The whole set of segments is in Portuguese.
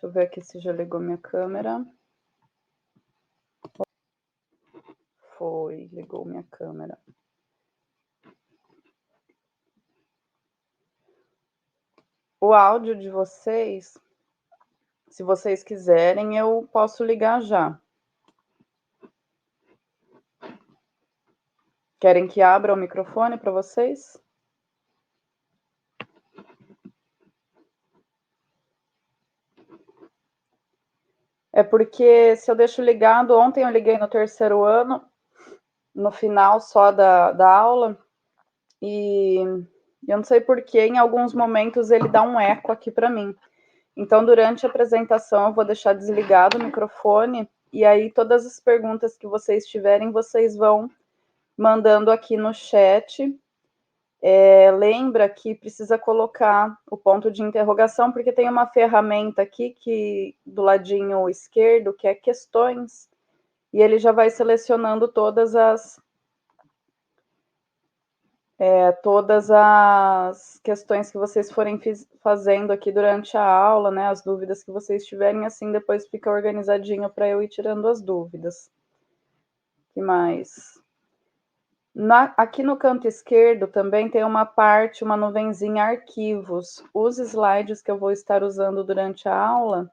Deixa eu ver aqui se já ligou minha câmera. Foi, ligou minha câmera. O áudio de vocês, se vocês quiserem, eu posso ligar já. Querem que abra o microfone para vocês? É porque se eu deixo ligado, ontem eu liguei no terceiro ano, no final só da aula, e eu não sei porquê, em alguns momentos ele dá um eco aqui para mim. Então, durante a apresentação, eu vou deixar desligado o microfone, e aí todas as perguntas que vocês tiverem, vocês vão mandando aqui no chat. Lembra que precisa colocar o ponto de interrogação, porque tem uma ferramenta aqui que do ladinho esquerdo, que é questões, e ele já vai selecionando todas as questões que vocês forem fazendo aqui durante a aula, né, as dúvidas que vocês tiverem, assim depois fica organizadinho para eu ir tirando as dúvidas. O que mais? Aqui no canto esquerdo também tem uma parte, uma nuvenzinha arquivos. Os slides que eu vou estar usando durante a aula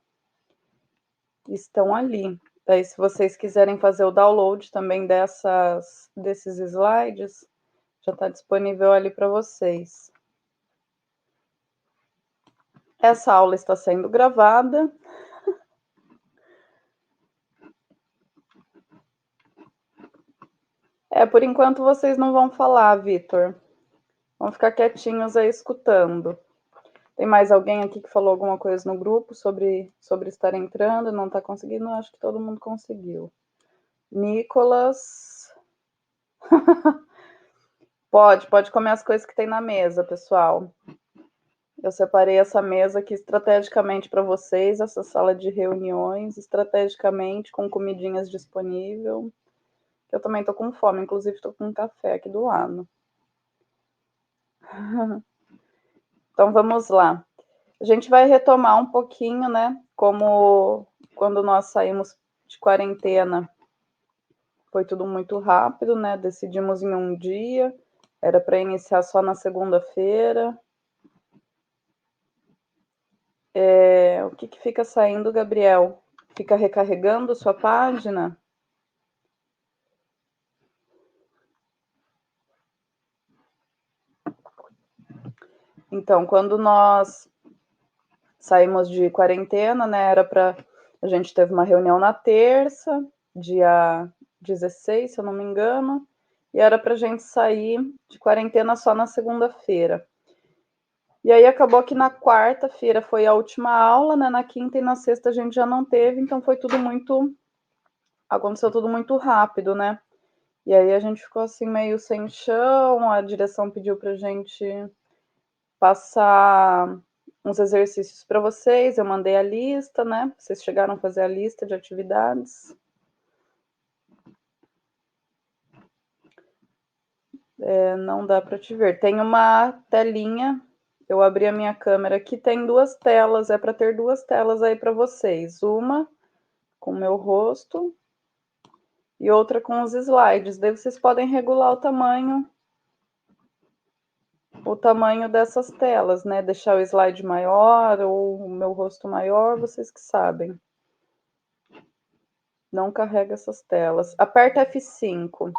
estão ali. Daí, se vocês quiserem fazer o download também desses slides, já está disponível ali para vocês. Essa aula está sendo gravada. Por enquanto vocês não vão falar, Vitor. Vão ficar quietinhos aí escutando. Tem mais alguém aqui que falou alguma coisa no grupo sobre estar entrando e não está conseguindo? Acho que todo mundo conseguiu. Nicolas. Pode comer as coisas que tem na mesa, pessoal. Eu separei essa mesa aqui estrategicamente para vocês, essa sala de reuniões, estrategicamente, com comidinhas disponíveis. Eu também tô com fome, inclusive tô com um café aqui do lado. Então vamos lá. A gente vai retomar um pouquinho, né? Como quando nós saímos de quarentena, foi tudo muito rápido, né? Decidimos em um dia, era para iniciar só na segunda-feira. O que fica saindo, Gabriel? Fica recarregando sua página? Então, quando nós saímos de quarentena, né? A gente teve uma reunião na terça, dia 16, se eu não me engano, e era para a gente sair de quarentena só na segunda-feira. E aí acabou que na quarta-feira foi a última aula, né? Na quinta e na sexta a gente já não teve, então foi tudo muito. Aconteceu tudo muito rápido, né? E aí a gente ficou assim meio sem chão, a direção pediu pra gente passar uns exercícios para vocês, eu mandei a lista, né? Vocês chegaram a fazer a lista de atividades. Não dá para te ver. Tem uma telinha, eu abri a minha câmera aqui, tem duas telas, é para ter duas telas aí para vocês. Uma com o meu rosto e outra com os slides. Daí vocês podem regular o tamanho dessas telas, né? Deixar o slide maior ou o meu rosto maior, vocês que sabem. Não carrega essas telas. Aperta F5.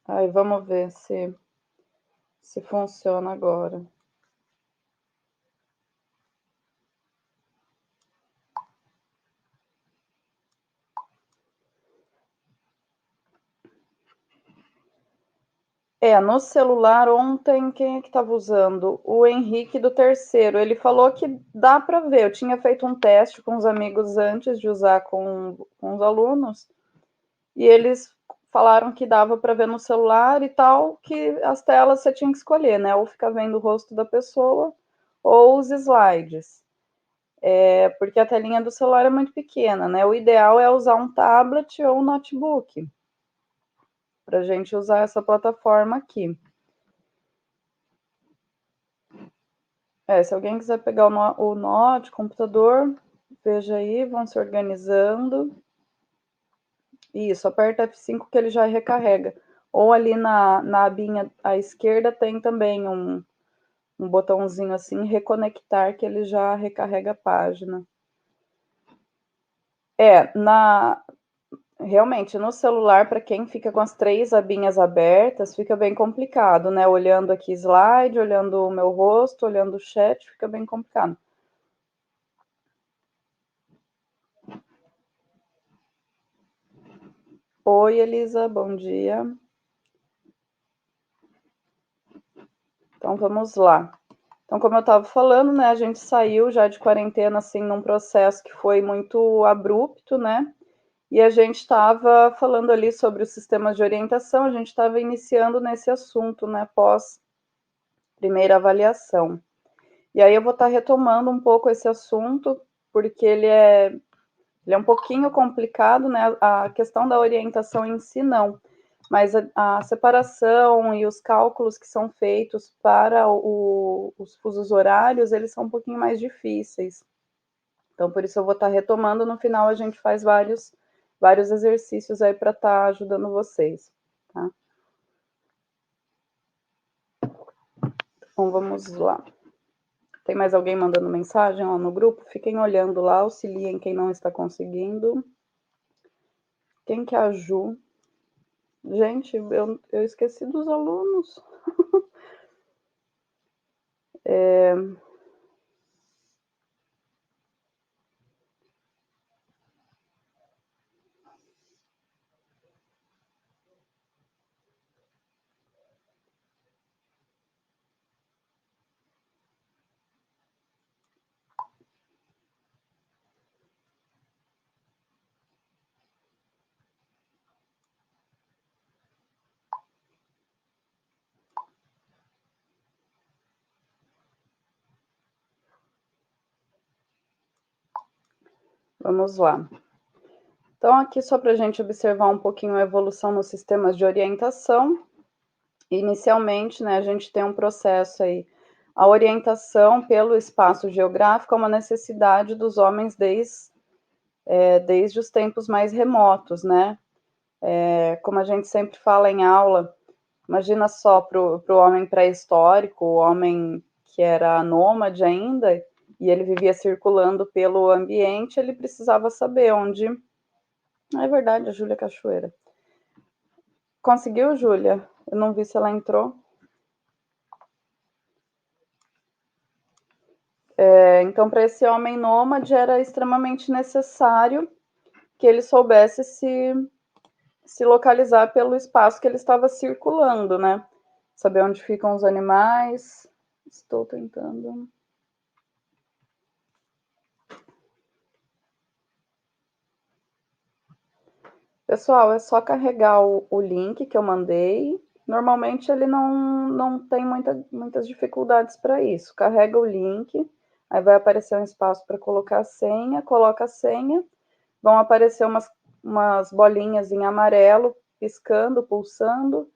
Aí vamos ver se funciona agora. No celular ontem, quem é que estava usando? O Henrique do terceiro. Ele falou que dá para ver. Eu tinha feito um teste com os amigos antes de usar com os alunos, e eles falaram que dava para ver no celular e tal, que as telas você tinha que escolher, né? Ou ficar vendo o rosto da pessoa, ou os slides. Porque a telinha do celular é muito pequena, né? O ideal é usar um tablet ou um notebook para a gente usar essa plataforma aqui. Se alguém quiser pegar o nó de computador, veja aí, vão se organizando. Isso, aperta F5 que ele já recarrega. Ou ali na abinha à esquerda tem também um botãozinho assim, reconectar, que ele já recarrega a página. Realmente, no celular, para quem fica com as 3 abinhas abertas, fica bem complicado, né? Olhando aqui slide, olhando o meu rosto, olhando o chat, fica bem complicado. Oi, Elisa, bom dia. Então, vamos lá. Então, como eu estava falando, né, a gente saiu já de quarentena, assim, num processo que foi muito abrupto, né? E a gente estava falando ali sobre os sistemas de orientação, a gente estava iniciando nesse assunto, né, pós primeira avaliação. E aí eu vou estar retomando um pouco esse assunto, porque ele é um pouquinho complicado, né? A questão da orientação em si não, mas a separação e os cálculos que são feitos para os fusos horários, eles são um pouquinho mais difíceis. Então, por isso eu vou estar retomando, no final a gente faz vários exercícios aí para estar ajudando vocês, tá? Então, vamos lá. Tem mais alguém mandando mensagem lá no grupo? Fiquem olhando lá, auxiliem quem não está conseguindo. Quem que é a Ju? Gente, eu esqueci dos alunos. Vamos lá. Então, aqui só para a gente observar um pouquinho a evolução nos sistemas de orientação. Inicialmente, né, a gente tem um processo aí. A orientação pelo espaço geográfico é uma necessidade dos homens desde os tempos mais remotos, né? Como a gente sempre fala em aula, imagina só para o homem pré-histórico, o homem que era nômade ainda, e ele vivia circulando pelo ambiente, ele precisava saber onde. É verdade, a Júlia Cachoeira. Conseguiu, Júlia? Eu não vi se ela entrou. Então, para esse homem nômade, era extremamente necessário que ele soubesse se localizar pelo espaço que ele estava circulando, né? Saber onde ficam os animais. Estou tentando. Pessoal, é só carregar o link que eu mandei. Normalmente ele não tem muitas dificuldades para isso. Carrega o link, aí vai aparecer um espaço para colocar a senha, coloca a senha, vão aparecer umas bolinhas em amarelo, piscando, pulsando.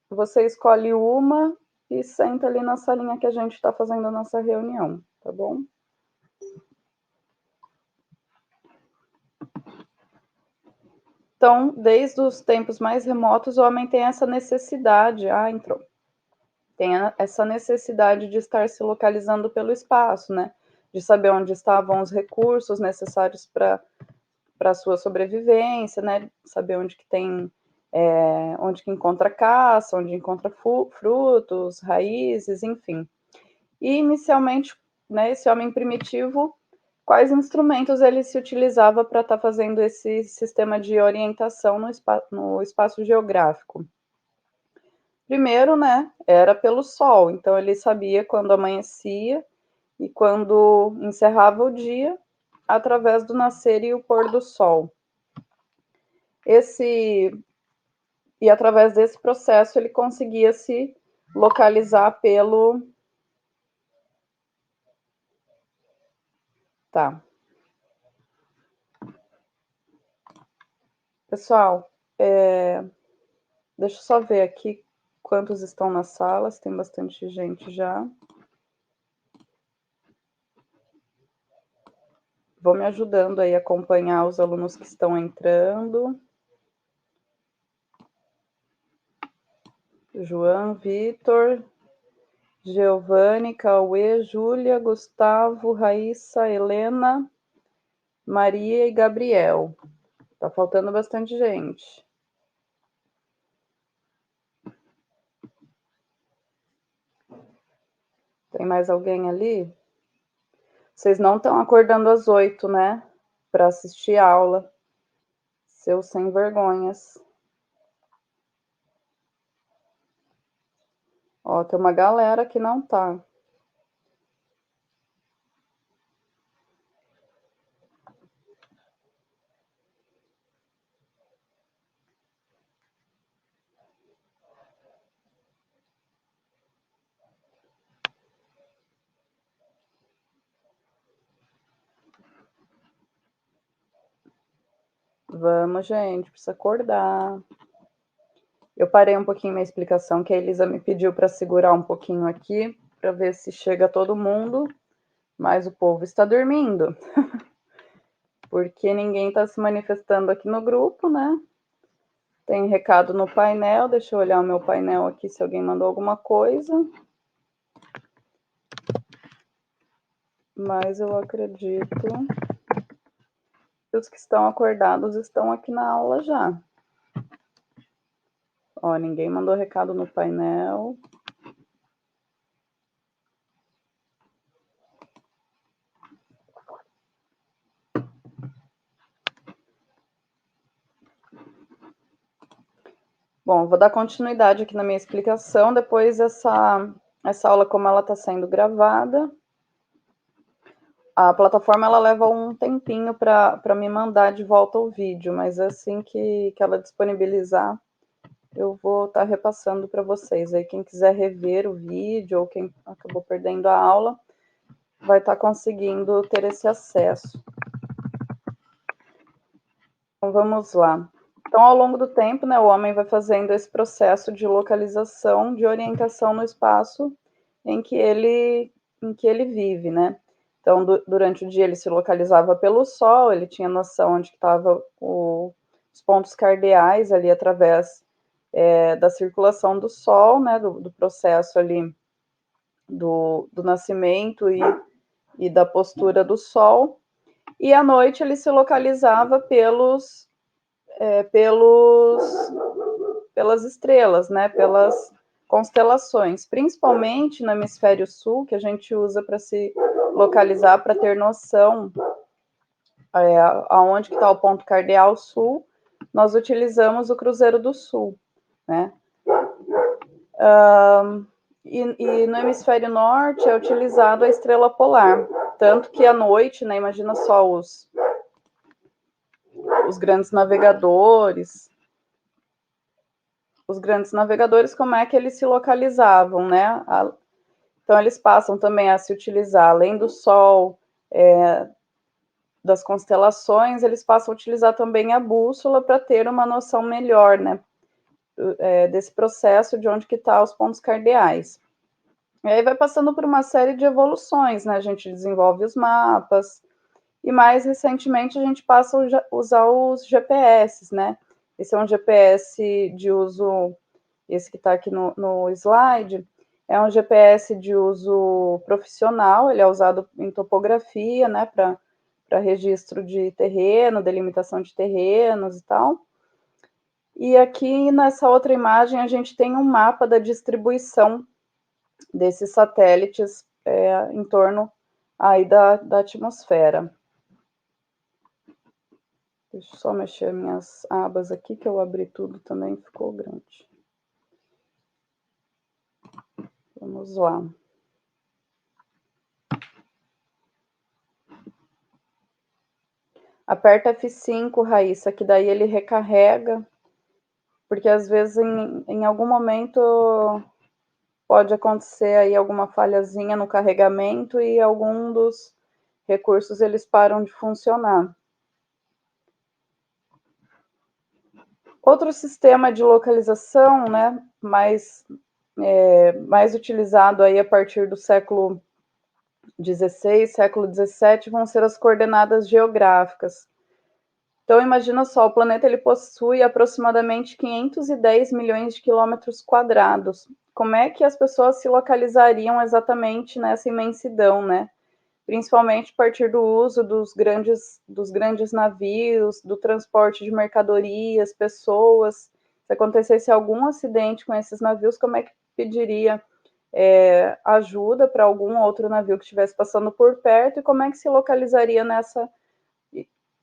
Você escolhe uma e senta ali na salinha que a gente está fazendo a nossa reunião, tá bom? Então, desde os tempos mais remotos, o homem tem essa necessidade. Ah, entrou. Tem essa necessidade de estar se localizando pelo espaço, né? De saber onde estavam os recursos necessários para a sua sobrevivência, né? Saber onde que tem, onde que encontra caça, onde encontra frutos, raízes, enfim. E inicialmente, né, esse homem primitivo, quais instrumentos ele se utilizava para estar fazendo esse sistema de orientação no espaço geográfico? Primeiro, né, era pelo sol, então ele sabia quando amanhecia e quando encerrava o dia, através do nascer e o pôr do sol. E através desse processo ele conseguia se localizar pelo. Tá. Pessoal, deixa eu só ver aqui quantos estão nas salas, tem bastante gente já. vão me ajudando aí a acompanhar os alunos que estão entrando. João, Vitor, Giovanni, Cauê, Júlia, Gustavo, Raíssa, Helena, Maria e Gabriel. Tá faltando bastante gente. Tem mais alguém ali? Vocês não estão acordando às 8, né? Para assistir a aula. Seus sem vergonhas. Ó, tem uma galera que não tá. Vamos, gente, precisa acordar. Eu parei um pouquinho minha explicação, que a Elisa me pediu para segurar um pouquinho aqui, para ver se chega todo mundo, mas o povo está dormindo. Porque ninguém está se manifestando aqui no grupo, né? Tem recado no painel, deixa eu olhar o meu painel aqui se alguém mandou alguma coisa. Mas eu acredito que os que estão acordados estão aqui na aula já. Ó, ninguém mandou recado no painel. Bom, vou dar continuidade aqui na minha explicação. Depois essa aula, como ela está sendo gravada, a plataforma ela leva um tempinho para me mandar de volta o vídeo, mas assim que ela disponibilizar, eu vou estar repassando para vocês. Aí quem quiser rever o vídeo ou quem acabou perdendo a aula, vai estar conseguindo ter esse acesso. Então vamos lá. Então, ao longo do tempo, né, o homem vai fazendo esse processo de localização, de orientação no espaço em que ele vive, né? Então, durante o dia ele se localizava pelo Sol, ele tinha noção onde estavam os pontos cardeais ali através da circulação do Sol, né, do processo ali do nascimento e da postura do Sol. E à noite ele se localizava pelas estrelas, né? Pelas constelações, principalmente no hemisfério sul, que a gente usa para se localizar, para ter noção aonde que está o ponto cardeal sul, nós utilizamos o Cruzeiro do Sul, né? E no hemisfério norte é utilizado a estrela polar, tanto que à noite, né? Imagina só os grandes navegadores. Os grandes navegadores, como é que eles se localizavam, né? Então, eles passam também a se utilizar, além do Sol, das constelações, eles passam a utilizar também a bússola para ter uma noção melhor, né? Desse processo de onde que estão os pontos cardeais. E aí vai passando por uma série de evoluções, né? A gente desenvolve os mapas, e mais recentemente a gente passa a usar os GPS, né? Esse é um GPS de uso, esse que está aqui no slide, é um GPS de uso profissional, ele é usado em topografia, né, para registro de terreno, delimitação de terrenos e tal. E aqui nessa outra imagem a gente tem um mapa da distribuição desses satélites em torno aí da atmosfera. Deixa eu só mexer minhas abas aqui, que eu abri tudo também, ficou grande. Vamos lá. Aperta F5, Raíssa, que daí ele recarrega, porque às vezes em algum momento pode acontecer aí alguma falhazinha no carregamento e algum dos recursos eles param de funcionar. Outro sistema de localização, né, mais utilizado aí a partir do século XVI, século XVII, vão ser as coordenadas geográficas. Então imagina só, o planeta ele possui aproximadamente 510 milhões de quilômetros quadrados. Como é que as pessoas se localizariam exatamente nessa imensidão, né? Principalmente a partir do uso dos grandes navios, do transporte de mercadorias, pessoas. Se acontecesse algum acidente com esses navios, como é que pediria ajuda para algum outro navio que estivesse passando por perto e como é que se localizaria nessa.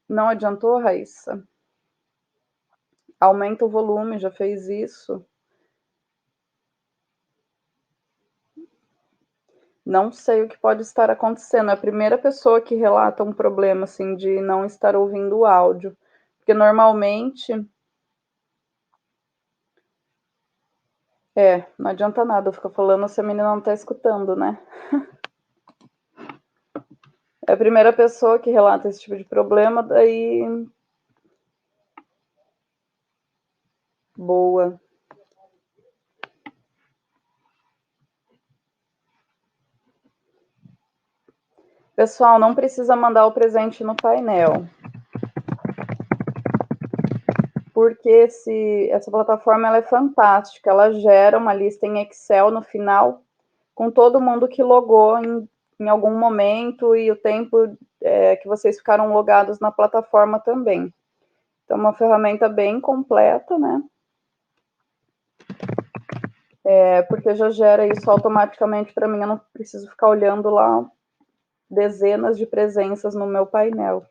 Não adiantou, Raíssa? Aumenta o volume, já fez isso? Não sei o que pode estar acontecendo. É a primeira pessoa que relata um problema assim de não estar ouvindo o áudio, porque normalmente não adianta nada eu ficar falando se a menina não está escutando, né? É a primeira pessoa que relata esse tipo de problema, daí boa. Pessoal, não precisa mandar o presente no painel, porque essa plataforma ela é fantástica. Ela gera uma lista em Excel no final com todo mundo que logou em algum momento e o tempo que vocês ficaram logados na plataforma também. Então, uma ferramenta bem completa, né? Porque já gera isso automaticamente para mim, eu não preciso ficar olhando lá dezenas de presenças no meu painel.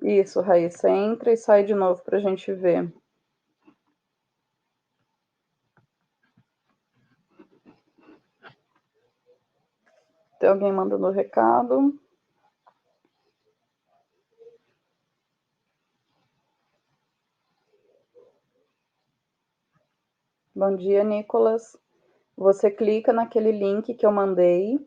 Isso, Raíssa, entra e sai de novo para a gente ver. Tem alguém mandando recado? Bom dia, Nicolas. Você clica naquele link que eu mandei,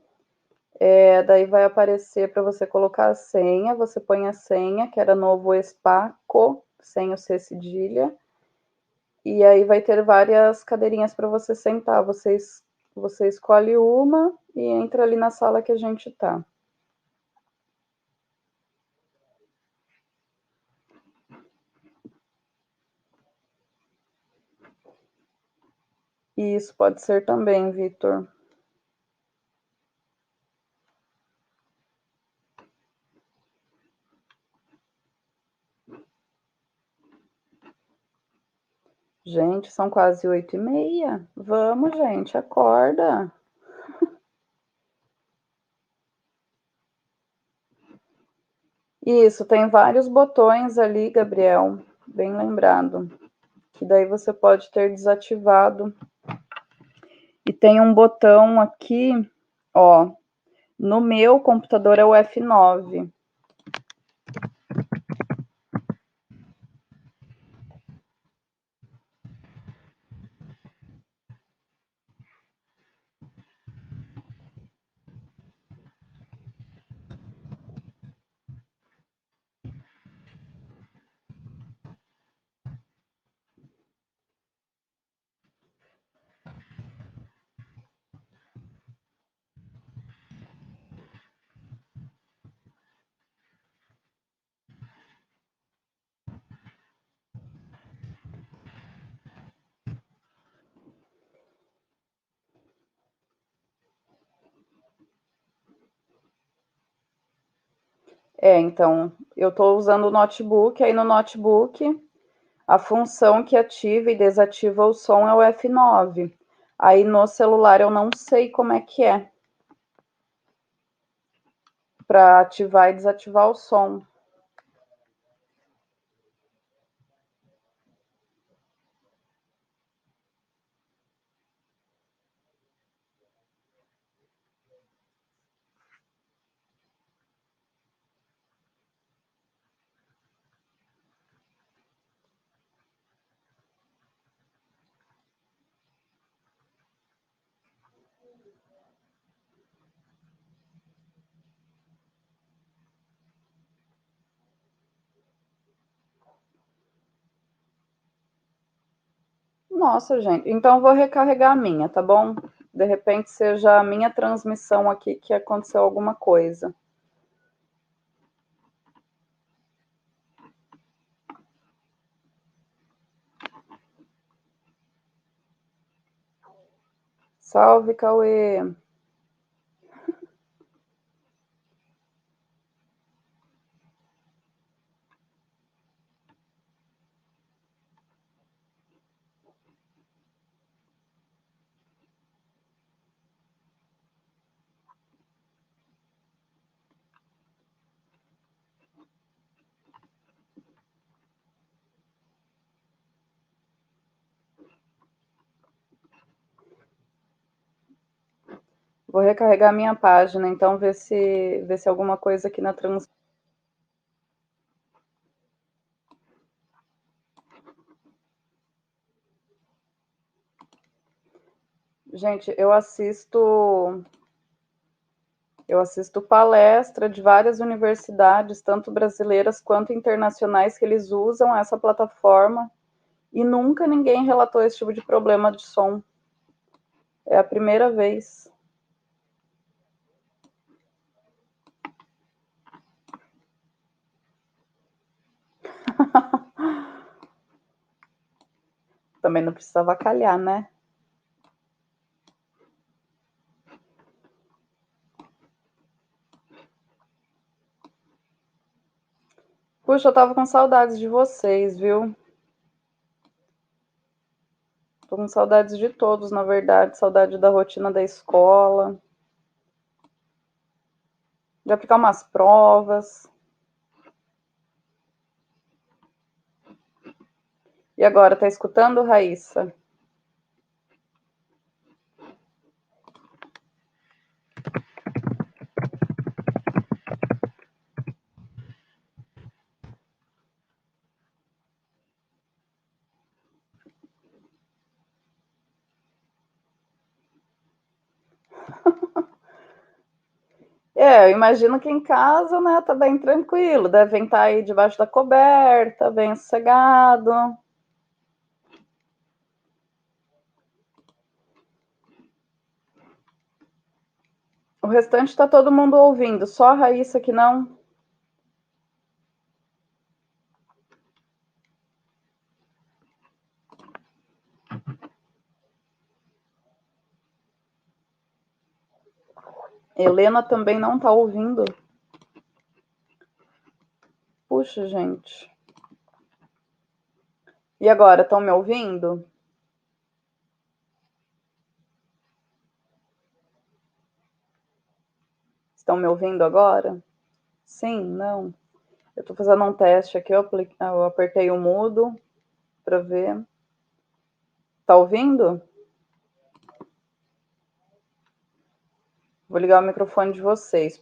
daí vai aparecer para você colocar a senha, você põe a senha, que era novo Espaco, sem o C cedilha, e aí vai ter várias cadeirinhas para você sentar, você escolhe uma e entra ali na sala que a gente tá. Isso pode ser também, Vitor. Gente, são quase 8h30. Vamos, gente, acorda. Isso, tem vários botões ali, Gabriel, bem lembrado, que daí você pode ter desativado. E tem um botão aqui, ó, no meu computador é o F9. Então, eu estou usando o notebook, aí no notebook a função que ativa e desativa o som é o F9. Aí no celular eu não sei como é que é para ativar e desativar o som. Nossa, gente. Então eu vou recarregar a minha, tá bom? De repente seja a minha transmissão aqui que aconteceu alguma coisa. Salve, Cauê. Vou recarregar a minha página, então ver se alguma coisa aqui na transmissão. Gente, eu assisto palestra de várias universidades, tanto brasileiras quanto internacionais, que eles usam essa plataforma e nunca ninguém relatou esse tipo de problema de som. É a primeira vez. Também não precisa avacalhar, né? Puxa, eu tava com saudades de vocês, viu? Tô com saudades de todos, na verdade. Saudade da rotina da escola, de aplicar umas provas. E agora, tá escutando, Raíssa? É, eu imagino que em casa, né, tá bem tranquilo. Devem estar aí debaixo da coberta, bem sossegado. O restante tá todo mundo ouvindo, só a Raíssa que não. Helena também não tá ouvindo. Puxa, gente. E agora, estão me ouvindo? Estão me ouvindo agora? Sim, não. Eu tô fazendo um teste aqui, eu apertei o mudo para ver. Tá ouvindo? Vou ligar o microfone de vocês.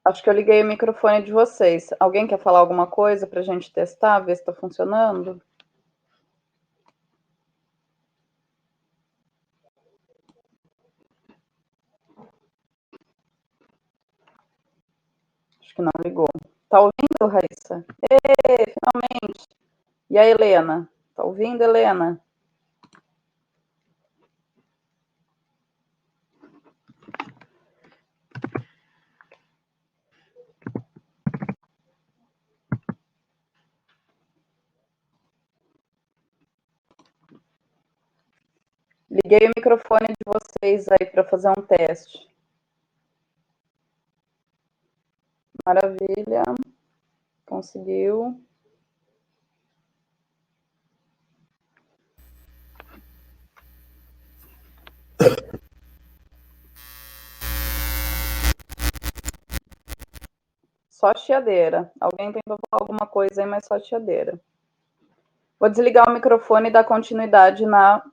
Acho que eu liguei o microfone de vocês. Alguém quer falar alguma coisa para a gente testar, ver se está funcionando? Acho que não ligou. Tá ouvindo, Raíssa? Ê, finalmente! E a Helena? Tá ouvindo, Helena? Liguei o microfone de vocês aí para fazer um teste. Maravilha. Conseguiu. Só chiadeira. Alguém tentou falar alguma coisa aí, mas só chiadeira. Vou desligar o microfone e dar continuidade na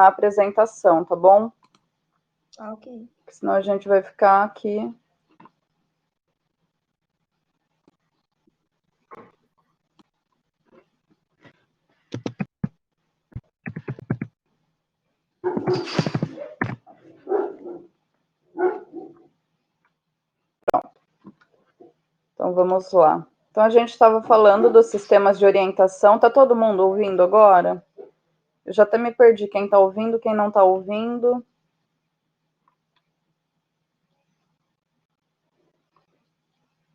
apresentação, tá bom? Ok. Porque senão a gente vai ficar aqui. Então vamos lá. Então a gente estava falando dos sistemas de orientação. Tá todo mundo ouvindo agora? Eu já até me perdi quem está ouvindo, quem não está ouvindo.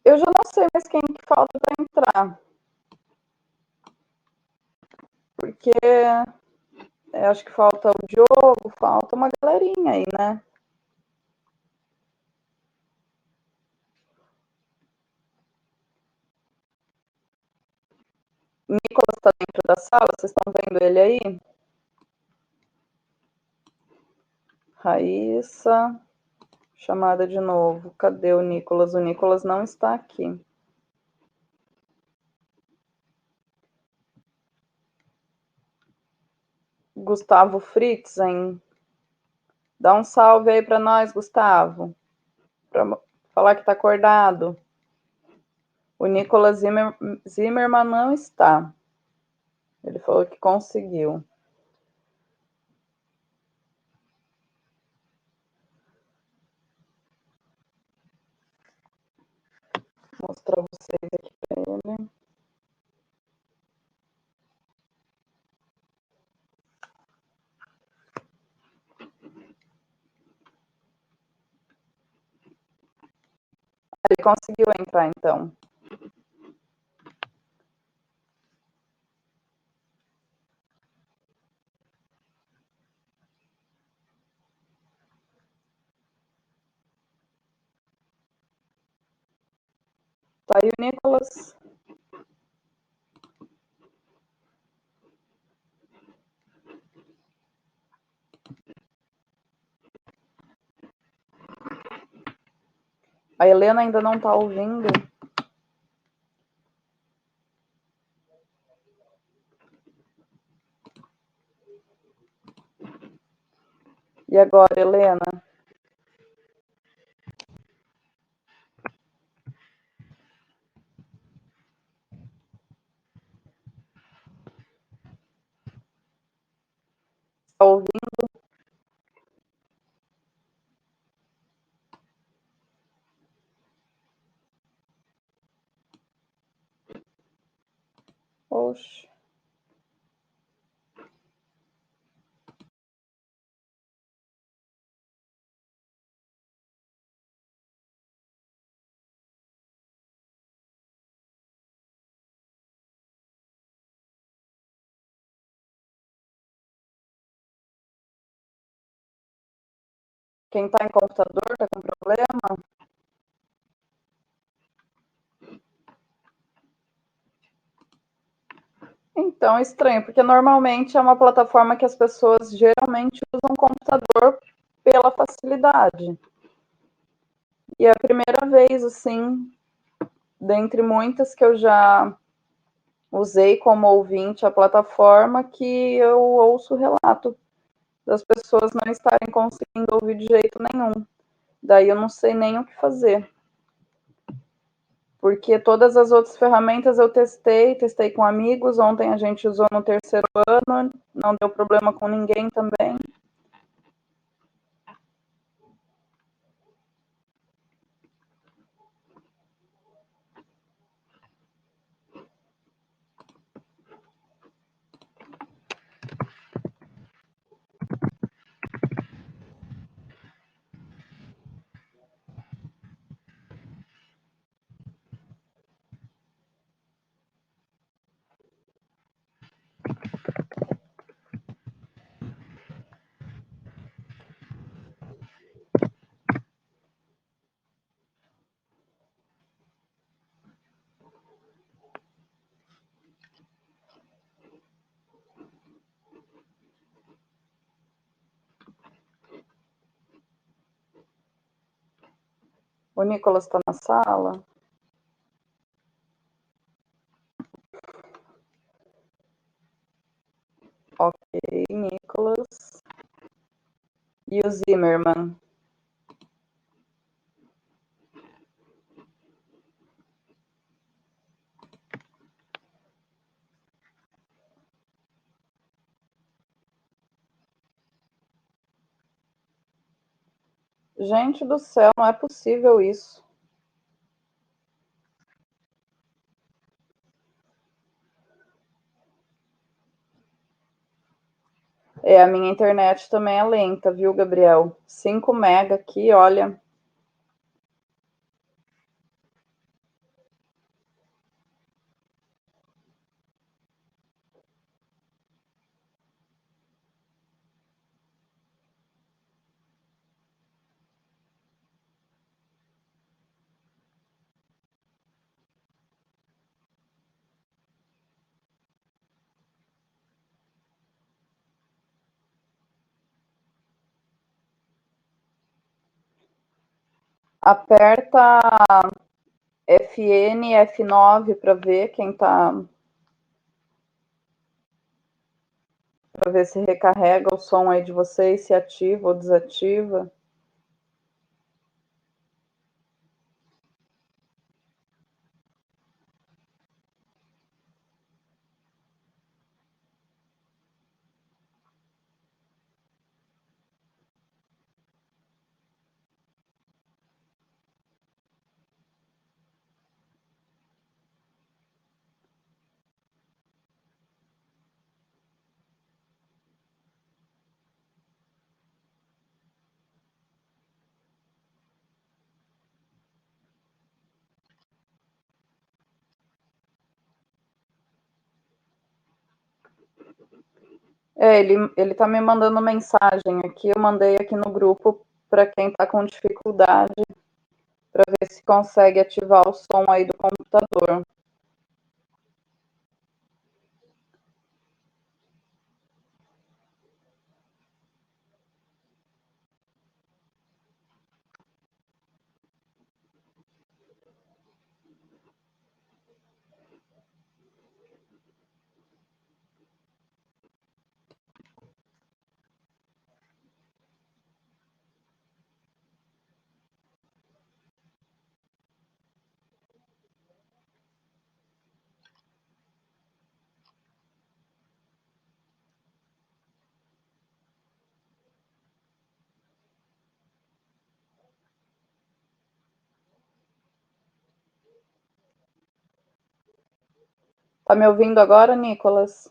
Eu já não sei mais quem que falta para entrar. Porque acho que falta o Diogo, falta uma galerinha aí, né? Nicolas está dentro da sala, vocês estão vendo ele aí? Raíssa, chamada de novo. Cadê o Nicolas? O Nicolas não está aqui. Gustavo Fritzen. Dá um salve aí para nós, Gustavo. Para falar que está acordado. O Nicolas Zimmermann não está. Ele falou que conseguiu. Vou mostrar vocês aqui para ele. Ele conseguiu entrar, então. Tá aí o Nicolas. A Helena ainda não está ouvindo. E agora, Helena? Está ouvindo? Oxe. Quem está em computador está com problema? Então, é estranho, porque normalmente é uma plataforma que as pessoas geralmente usam computador pela facilidade. E é a primeira vez, assim, dentre muitas que eu já usei como ouvinte a plataforma, que eu ouço o relato das pessoas não estarem conseguindo ouvir de jeito nenhum. Daí eu não sei nem o que fazer. Porque todas as outras ferramentas eu testei com amigos. Ontem a gente usou no terceiro ano, não deu problema com ninguém também. O Nicolas está na sala? Ok, Nicolas. E o Zimmermann? Gente do céu, não é possível isso. A minha internet também é lenta, viu, Gabriel? 5 mega aqui, olha. Aperta FN, F9 para ver quem tá. Para ver se recarrega o som aí de vocês, se ativa ou desativa. Ele tá me mandando mensagem aqui, eu mandei aqui no grupo para quem tá com dificuldade, para ver se consegue ativar o som aí do computador. Tá me ouvindo agora, Nicolas?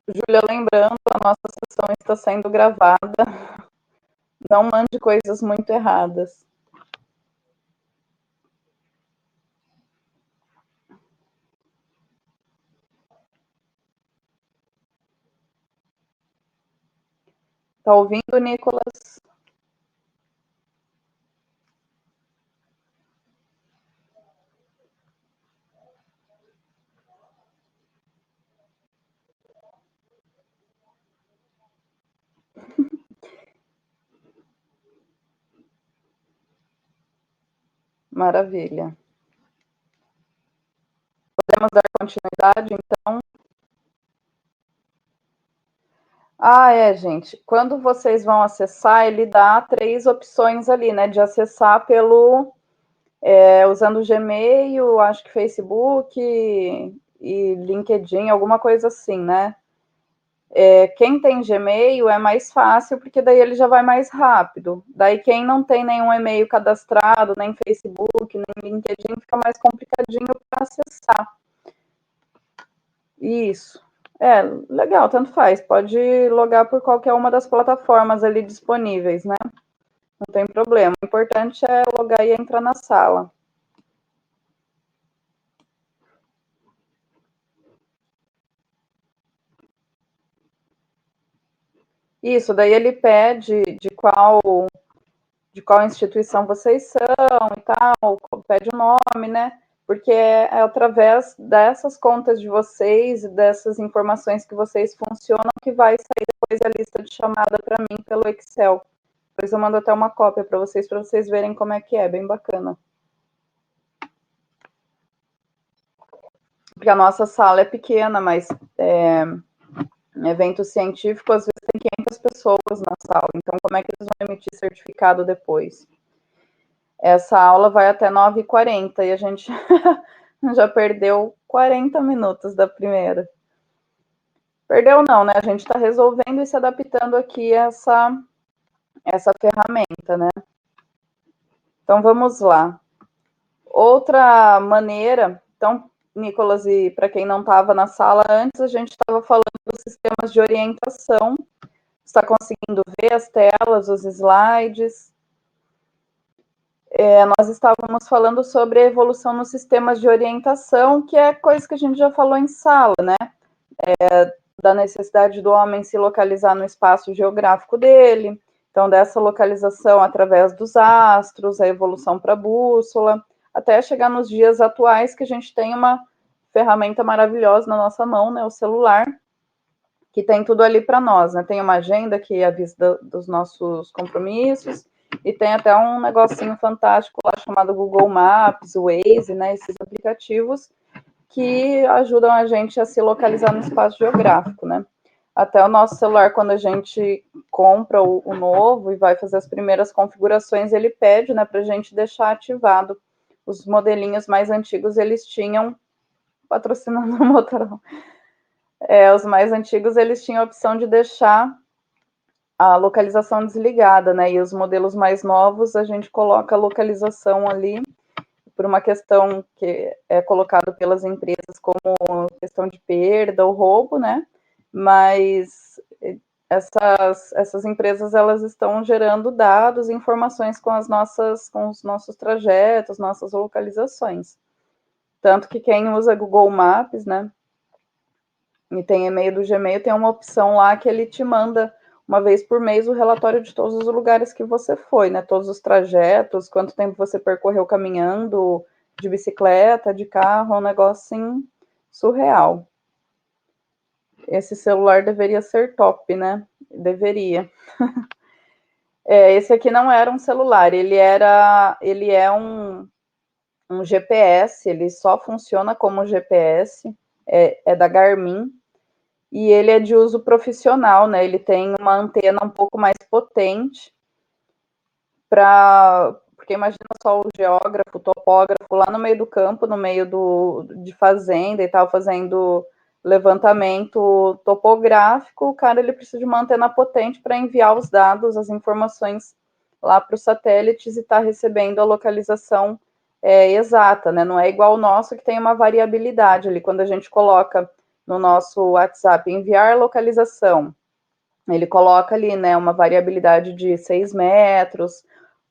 Júlia, lembrando, a nossa sessão está sendo gravada. Não mande coisas muito erradas. Tá ouvindo, Nicolas? Maravilha. Podemos dar continuidade, então? Gente. Quando vocês vão acessar, ele dá 3 opções ali, né? De acessar usando o Gmail, acho que Facebook e LinkedIn, alguma coisa assim, né? Quem tem Gmail é mais fácil, porque daí ele já vai mais rápido. Daí quem não tem nenhum e-mail cadastrado, nem Facebook, nem LinkedIn, fica mais complicadinho para acessar. Isso. Legal, tanto faz. Pode logar por qualquer uma das plataformas ali disponíveis, né? Não tem problema. O importante é logar e entrar na sala. Isso, daí ele pede de qual instituição vocês são e tal, pede o nome, né? Porque é através dessas contas de vocês e dessas informações que vocês funcionam que vai sair depois a lista de chamada para mim pelo Excel. Depois eu mando até uma cópia para vocês verem como é que é, bem bacana. Porque a nossa sala é pequena, mas evento científico às vezes tem 500 pessoas na sala, então como é que eles vão emitir certificado depois? Essa aula vai até 9h40 e a gente Já perdeu 40 minutos da primeira. Perdeu não, né? A gente está resolvendo e se adaptando aqui a essa ferramenta, né? Então, vamos lá. Outra maneira, então, Nicolas, e para quem não estava na sala antes, a gente estava falando dos sistemas de orientação. Está conseguindo ver as telas, os slides? Nós estávamos falando sobre a evolução nos sistemas de orientação, que é coisa que a gente já falou em sala, né? Da necessidade do homem se localizar no espaço geográfico dele, então dessa localização através dos astros, a evolução para a bússola, até chegar nos dias atuais que a gente tem uma ferramenta maravilhosa na nossa mão, né, o celular, que tem tudo ali para nós, né? Tem uma agenda que avisa dos nossos compromissos e tem até um negocinho fantástico lá chamado Google Maps, Waze, né? Esses aplicativos que ajudam a gente a se localizar no espaço geográfico, né? Até o nosso celular, quando a gente compra o novo e vai fazer as primeiras configurações, ele pede, né, para a gente deixar ativado. Os modelinhos mais antigos, eles tinham, patrocinando o Motorola, os mais antigos, eles tinham a opção de deixar a localização desligada, né, e os modelos mais novos, a gente coloca a localização ali, por uma questão que é colocado pelas empresas como questão de perda ou roubo, né? Mas essas empresas elas estão gerando dados, informações com os nossos trajetos, nossas localizações. Tanto que quem usa Google Maps, né? E tem e-mail do Gmail, tem uma opção lá que ele te manda uma vez por mês o relatório de todos os lugares que você foi, né? Todos os trajetos, quanto tempo você percorreu caminhando, de bicicleta, de carro, um negócio assim surreal. Esse celular deveria ser top, né? Deveria. Esse aqui não era um celular, ele é um GPS, ele só funciona como GPS, é da Garmin. E ele é de uso profissional, né? Ele tem uma antena um pouco mais potente porque imagina só o geógrafo, o topógrafo lá no meio do campo, no meio de fazenda e tal, fazendo levantamento topográfico, o cara ele precisa de uma antena potente para enviar os dados, as informações lá para os satélites e estar recebendo a localização exata, né? Não é igual o nosso que tem uma variabilidade ali. Quando a gente coloca no nosso WhatsApp enviar localização, ele coloca ali, né, uma variabilidade de 6 metros,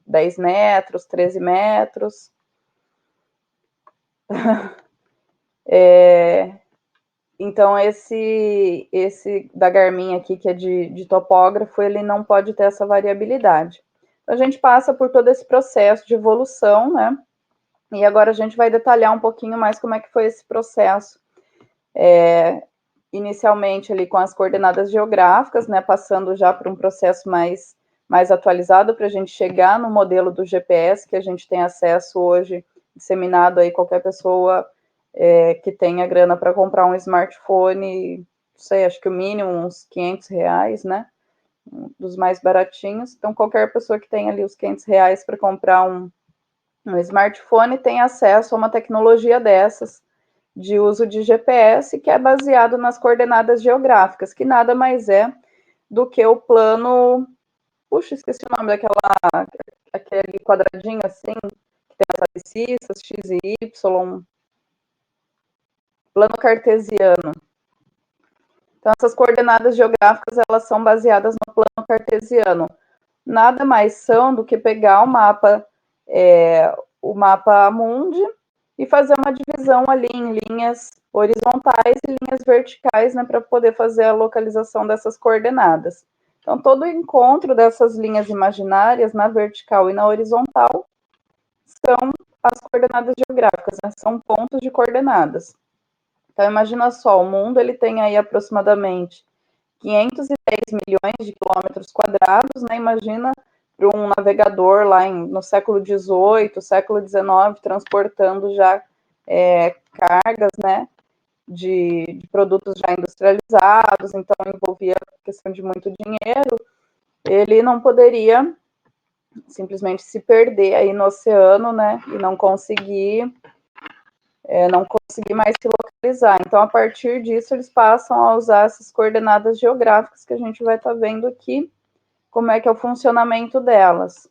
10 metros, 13 metros. Então, esse da Garmin aqui, que é de topógrafo, ele não pode ter essa variabilidade. Então, a gente passa por todo esse processo de evolução, né? E agora a gente vai detalhar um pouquinho mais como é que foi esse processo. Inicialmente ali com as coordenadas geográficas, né? Passando já por um processo mais atualizado para a gente chegar no modelo do GPS que a gente tem acesso hoje, disseminado aí qualquer pessoa que tenha grana para comprar um smartphone, não sei, acho que o mínimo uns R$500, né? Dos mais baratinhos. Então, qualquer pessoa que tenha ali os R$500 para comprar um smartphone tem acesso a uma tecnologia dessas de uso de GPS, que é baseado nas coordenadas geográficas, que nada mais é do que o plano. Puxa, esqueci o nome aquele quadradinho assim, que tem as abscissas, X e Y, plano cartesiano. Então, essas coordenadas geográficas, elas são baseadas no plano cartesiano. Nada mais são do que pegar o mapa mundi e fazer uma divisão ali em linhas horizontais e linhas verticais, né, para poder fazer a localização dessas coordenadas. Então, todo o encontro dessas linhas imaginárias na vertical e na horizontal são as coordenadas geográficas, né, são pontos de coordenadas. Então, imagina só, o mundo ele tem aí aproximadamente 510 milhões de quilômetros quadrados, né? Imagina para um navegador lá no século XVIII, século XIX, transportando já cargas, né? De produtos já industrializados, então envolvia questão de muito dinheiro, ele não poderia simplesmente se perder aí no oceano, né? E não conseguir não conseguir mais se localizar. Então, a partir disso, eles passam a usar essas coordenadas geográficas que a gente vai estar vendo aqui, como é que é o funcionamento delas.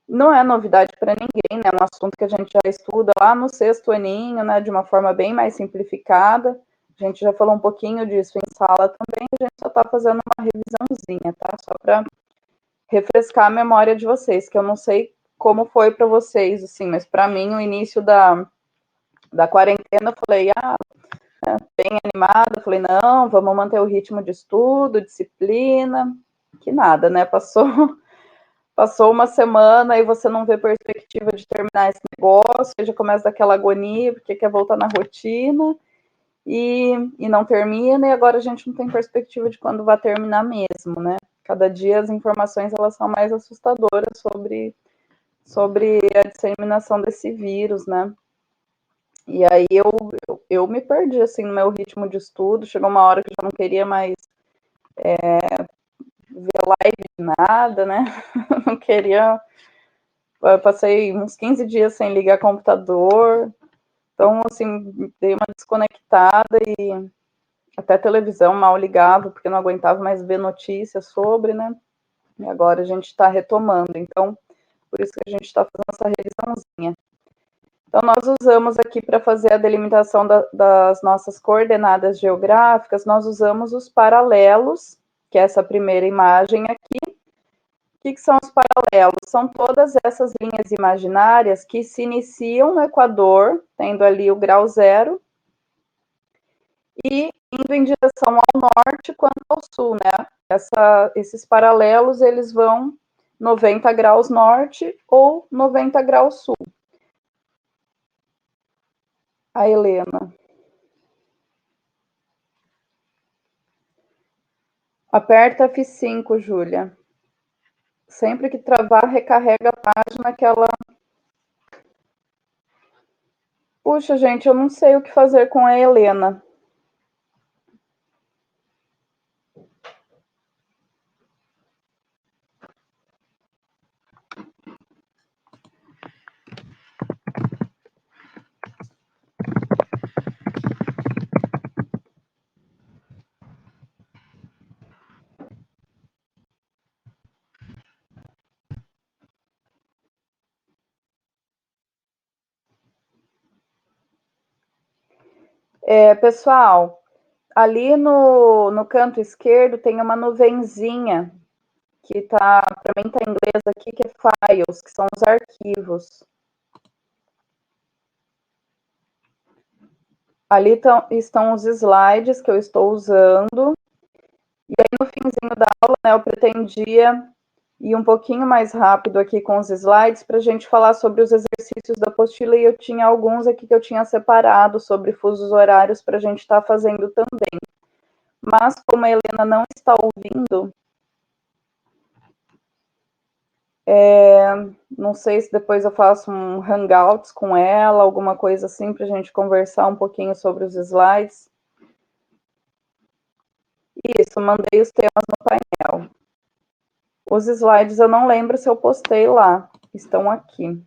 Não é novidade para ninguém, né? É um assunto que a gente já estuda lá no sexto aninho, né? De uma forma bem mais simplificada. A gente já falou um pouquinho disso em sala também, a gente só está fazendo uma revisãozinha, tá? Só para refrescar a memória de vocês, que eu não sei como foi para vocês, assim, mas para mim, o início da quarentena, eu falei, bem animada, falei, não, vamos manter o ritmo de estudo, disciplina, que nada, né? Passou uma semana e você não vê perspectiva de terminar esse negócio, já começa daquela agonia, porque quer voltar na rotina e não termina, e agora a gente não tem perspectiva de quando vai terminar mesmo, né? Cada dia as informações elas são mais assustadoras sobre a disseminação desse vírus, né? E aí eu me perdi assim no meu ritmo de estudo, chegou uma hora que eu já não queria mais ver live de nada, né? Não queria. Eu passei uns 15 dias sem ligar computador, então assim, dei uma desconectada e até televisão mal ligava, porque não aguentava mais ver notícias sobre, né? E agora a gente está retomando, então por isso que a gente está fazendo essa revisãozinha. Então, nós usamos aqui para fazer a delimitação das nossas coordenadas geográficas, nós usamos os paralelos, que é essa primeira imagem aqui. O que são os paralelos? São todas essas linhas imaginárias que se iniciam no Equador, tendo ali o grau zero, e indo em direção ao norte quanto ao sul, né? Esses paralelos, eles vão 90 graus norte ou 90 graus sul. A Helena. Aperta F5, Júlia. Sempre que travar, recarrega a página que ela... Puxa, gente, eu não sei o que fazer com a Helena. Pessoal, ali no canto esquerdo tem uma nuvenzinha que tá, para mim tá em inglês aqui, que é files, que são os arquivos. Ali estão os slides que eu estou usando. E aí no finzinho da aula, né, eu pretendia ir um pouquinho mais rápido aqui com os slides para a gente falar sobre os exercícios da apostila, e eu tinha alguns aqui que eu tinha separado sobre fusos horários para a gente estar fazendo também. Mas como a Helena não está ouvindo, não sei se depois eu faço um hangouts com ela, alguma coisa assim, para a gente conversar um pouquinho sobre os slides. Isso, mandei os temas no painel. Os slides eu não lembro se eu postei lá, estão aqui.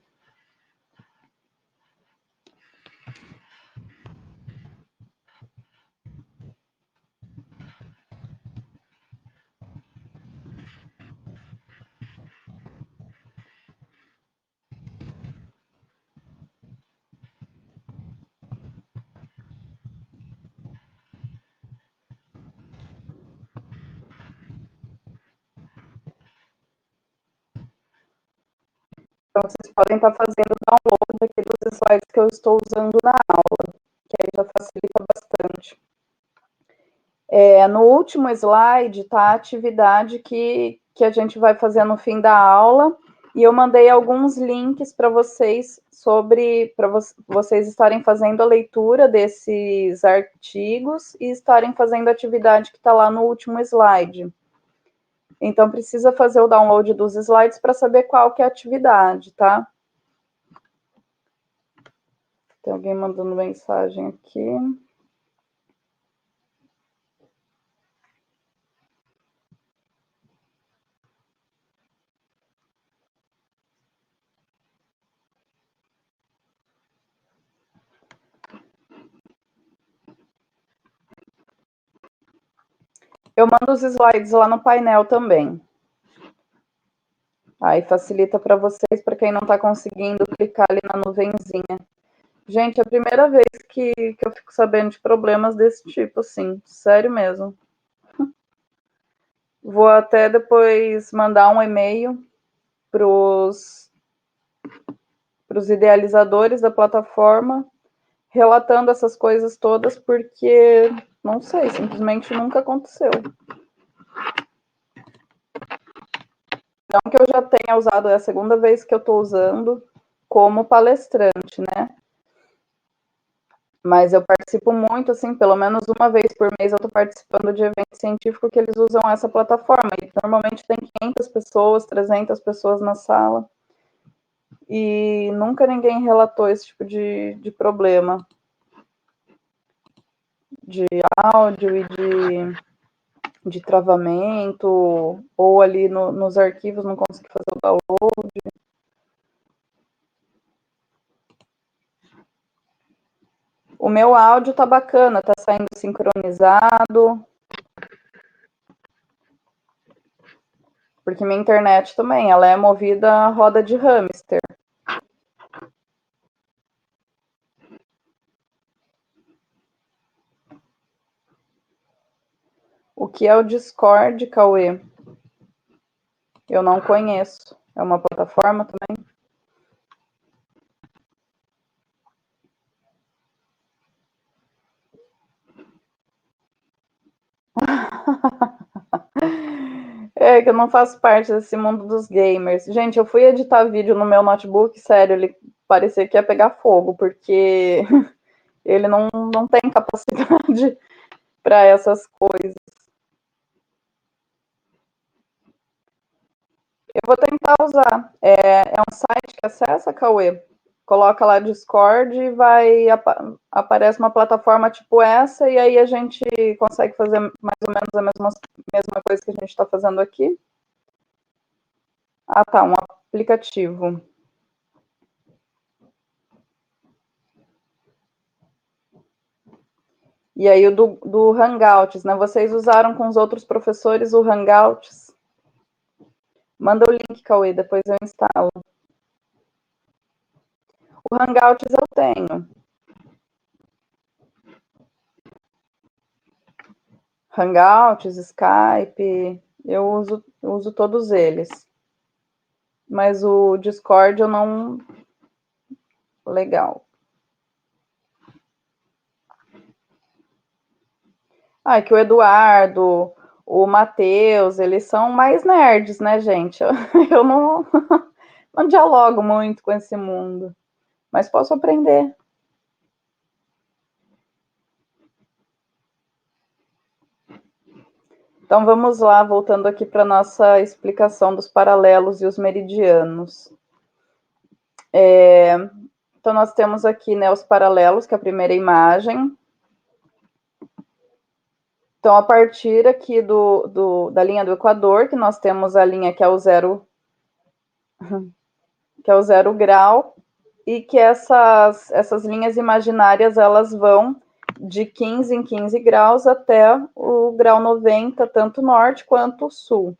Então, vocês podem estar fazendo download aqui dos slides que eu estou usando na aula, que aí já facilita bastante. No último slide está a atividade que a gente vai fazer no fim da aula, e eu mandei alguns links para vocês para vocês estarem fazendo a leitura desses artigos e estarem fazendo a atividade que está lá no último slide. Então, precisa fazer o download dos slides para saber qual que é a atividade, tá? Tem alguém mandando mensagem aqui. Eu mando os slides lá no painel também. Aí facilita para vocês, para quem não está conseguindo clicar ali na nuvenzinha. Gente, é a primeira vez que eu fico sabendo de problemas desse tipo, assim, sério mesmo. Vou até depois mandar um e-mail para os idealizadores da plataforma, relatando essas coisas todas, porque, não sei, simplesmente nunca aconteceu. Não que eu já tenha usado, é a segunda vez que eu estou usando como palestrante, né? Mas eu participo muito, assim, pelo menos uma vez por mês eu estou participando de evento científico que eles usam essa plataforma. E normalmente tem 500 pessoas, 300 pessoas na sala. E nunca ninguém relatou esse tipo de problema. De áudio e de travamento, ou ali nos arquivos não consegui fazer o download. O meu áudio tá bacana, tá saindo sincronizado. Porque minha internet também, ela é movida a roda de hamster. O que é o Discord, Cauê? Eu não conheço. É uma plataforma também? É que eu não faço parte desse mundo dos gamers. Gente, eu fui editar vídeo no meu notebook, sério, ele parecia que ia pegar fogo, porque ele não tem capacidade para essas coisas. Eu vou tentar usar. É um site que acessa, Cauê? Coloca lá Discord e aparece uma plataforma tipo essa, e aí a gente consegue fazer mais ou menos a mesma coisa que a gente está fazendo aqui. Ah, tá, um aplicativo. E aí o do Hangouts, né? Vocês usaram com os outros professores o Hangouts? Manda o link, Cauê, depois eu instalo. O Hangouts eu tenho. Hangouts, Skype, eu uso todos eles. Mas o Discord eu não. Legal. Ah, é que o Eduardo, o Matheus, eles são mais nerds, né, gente? Eu não dialogo muito com esse mundo, mas posso aprender. Então vamos lá, voltando aqui para a nossa explicação dos paralelos e os meridianos. Então nós temos aqui, né, os paralelos, que é a primeira imagem. Então, a partir aqui da linha do Equador, que nós temos a linha que é o zero grau, e que essas linhas imaginárias elas vão de 15 em 15 graus até o grau 90, tanto norte quanto sul.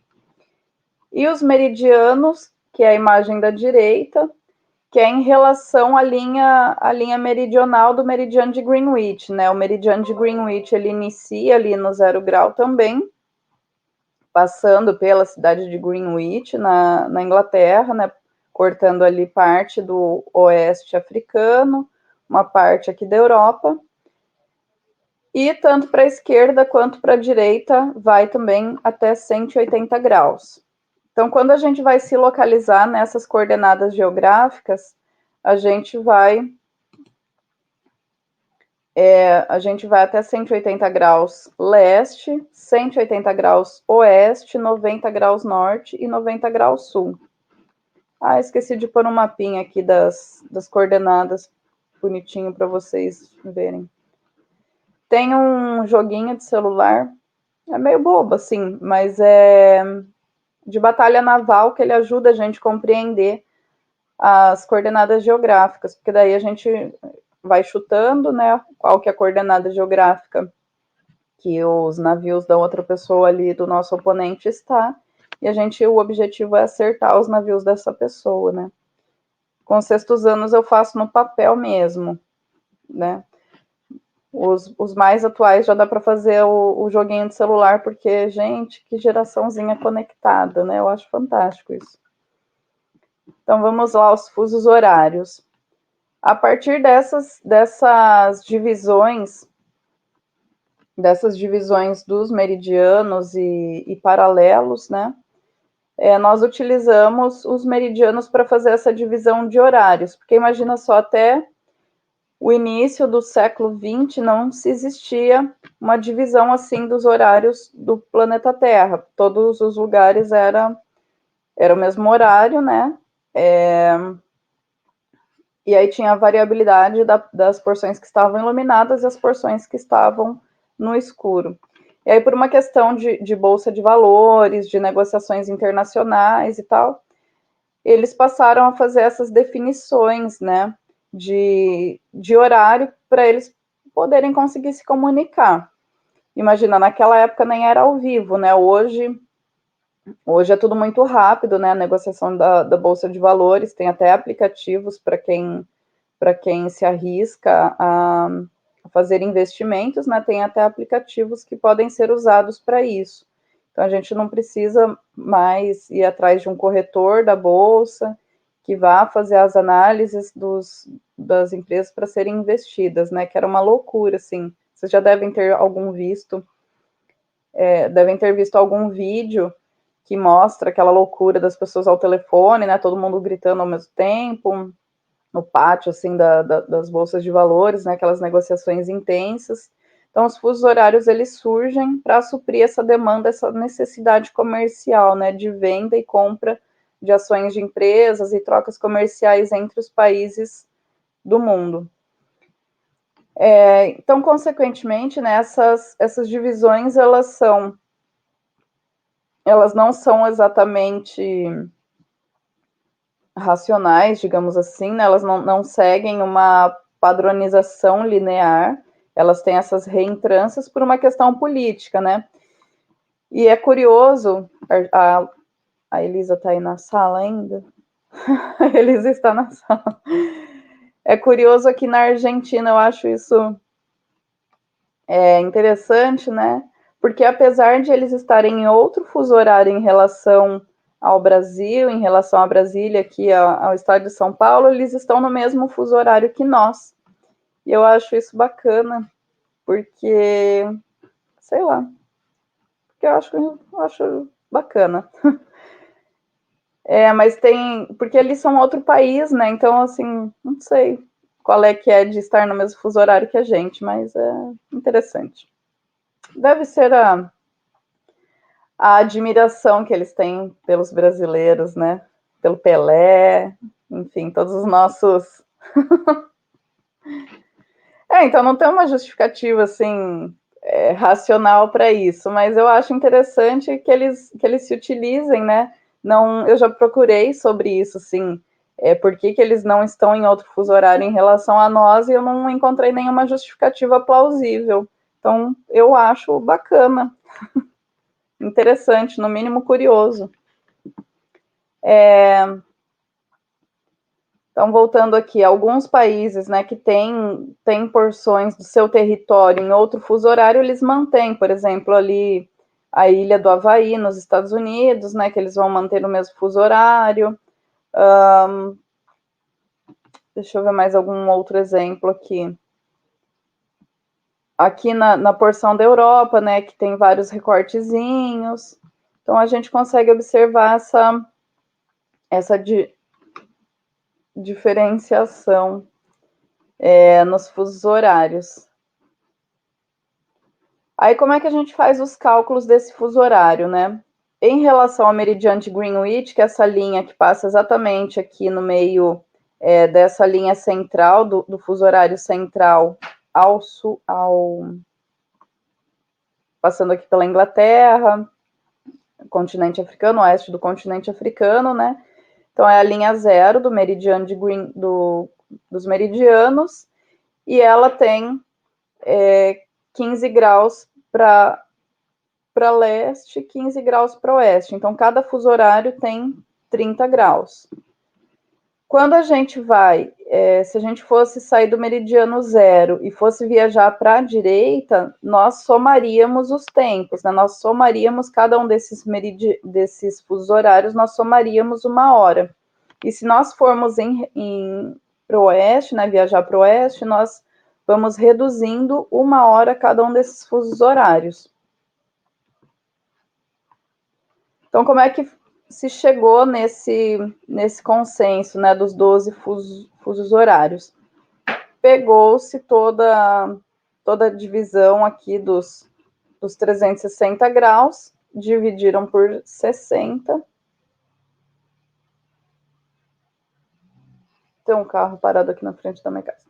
E os meridianos, que é a imagem da direita, que é em relação à linha meridional do meridiano de Greenwich, né? O meridiano de Greenwich, ele inicia ali no 0 grau também, passando pela cidade de Greenwich, na Inglaterra, né? Cortando ali parte do oeste africano, uma parte aqui da Europa. E tanto para a esquerda quanto para a direita vai também até 180 graus. Então, quando a gente vai se localizar nessas coordenadas geográficas, a gente vai até 180 graus leste, 180 graus oeste, 90 graus norte e 90 graus sul. Ah, esqueci de pôr um mapinha aqui das coordenadas bonitinho para vocês verem. Tem um joguinho de celular, é meio bobo assim, mas é de batalha naval, que ele ajuda a gente a compreender as coordenadas geográficas, porque daí a gente vai chutando, né, qual que é a coordenada geográfica que os navios da outra pessoa ali, do nosso oponente, está, e o objetivo é acertar os navios dessa pessoa, né? Com os sextos anos eu faço no papel mesmo, né? Os mais atuais já dá para fazer o joguinho de celular, porque, gente, que geraçãozinha conectada, né? Eu acho fantástico isso. Então vamos lá aos fusos horários. A partir dessas divisões dos meridianos e paralelos, né? Nós utilizamos os meridianos para fazer essa divisão de horários, porque imagina só, até o início do século XX não se existia uma divisão assim dos horários do planeta Terra. Todos os lugares era o mesmo horário, né? E aí tinha a variabilidade das porções que estavam iluminadas e as porções que estavam no escuro. E aí, por uma questão de bolsa de valores, de negociações internacionais e tal, eles passaram a fazer essas definições, né, de horário para eles poderem conseguir se comunicar. Imagina, naquela época nem era ao vivo, né? Hoje é tudo muito rápido, né? A negociação da bolsa de valores, tem até aplicativos para quem se arrisca a fazer investimentos, né? Tem até aplicativos que podem ser usados para isso. Então a gente não precisa mais ir atrás de um corretor da bolsa que vá fazer as análises das empresas para serem investidas, né? Que era uma loucura, assim. Vocês já devem ter visto algum vídeo que mostra aquela loucura das pessoas ao telefone, né? Todo mundo gritando ao mesmo tempo, no pátio, assim, das bolsas de valores, né? Aquelas negociações intensas. Então, os fusos horários, eles surgem para suprir essa demanda, essa necessidade comercial, né? De venda e compra de ações de empresas e trocas comerciais entre os países do mundo. Então, consequentemente, né, essas divisões, elas não são exatamente racionais, digamos assim, né? Elas não seguem uma padronização linear, elas têm essas reentrâncias por uma questão política, né? E é curioso, a Elisa está aí na sala ainda? A Elisa está na sala. É curioso aqui na Argentina, eu acho isso interessante, né? Porque apesar de eles estarem em outro fuso horário em relação ao Brasil, em relação a Brasília, aqui ao estado de São Paulo, eles estão no mesmo fuso horário que nós. E eu acho isso bacana, porque, sei lá, porque eu acho bacana. Mas porque eles são outro país, né? Então, assim, não sei qual é que é de estar no mesmo fuso horário que a gente, mas é interessante. Deve ser a admiração que eles têm pelos brasileiros, né? Pelo Pelé, enfim, todos os nossos. Então não tem uma justificativa assim racional para isso, mas eu acho interessante que eles se utilizem, né? Não, eu já procurei sobre isso, assim, por que eles não estão em outro fuso horário em relação a nós e eu não encontrei nenhuma justificativa plausível. Então eu acho bacana, interessante, no mínimo curioso. Então, voltando aqui, alguns países, né, que têm porções do seu território em outro fuso horário, eles mantêm, por exemplo, ali a ilha do Havaí, nos Estados Unidos, né, que eles vão manter o mesmo fuso horário. Deixa eu ver mais algum outro exemplo aqui. Aqui na porção da Europa, né, que tem vários recortezinhos. Então, a gente consegue observar essa diferenciação nos fusos horários. Aí, como é que a gente faz os cálculos desse fuso horário, né? Em relação ao meridiano de Greenwich, que é essa linha que passa exatamente aqui no meio dessa linha central, do fuso horário central ao sul, passando aqui pela Inglaterra, continente africano, oeste do continente africano, né? Então, é a linha zero do meridiano dos meridianos, e ela tem 15 graus para leste, 15 graus para oeste. Então, cada fuso horário tem 30 graus. Quando a gente vai, se a gente fosse sair do meridiano zero e fosse viajar para a direita, nós somaríamos os tempos, né? Nós somaríamos cada um desses fusos horários, nós somaríamos 1 hora. E se nós formos para o oeste, né, viajar para o oeste, nós vamos reduzindo 1 hora cada um desses fusos horários. Então, como é que se chegou nesse consenso, né, dos 12 fusos horários? Pegou-se toda a divisão aqui dos 360 graus, dividiram por 60. Tem um carro parado aqui na frente da minha casa.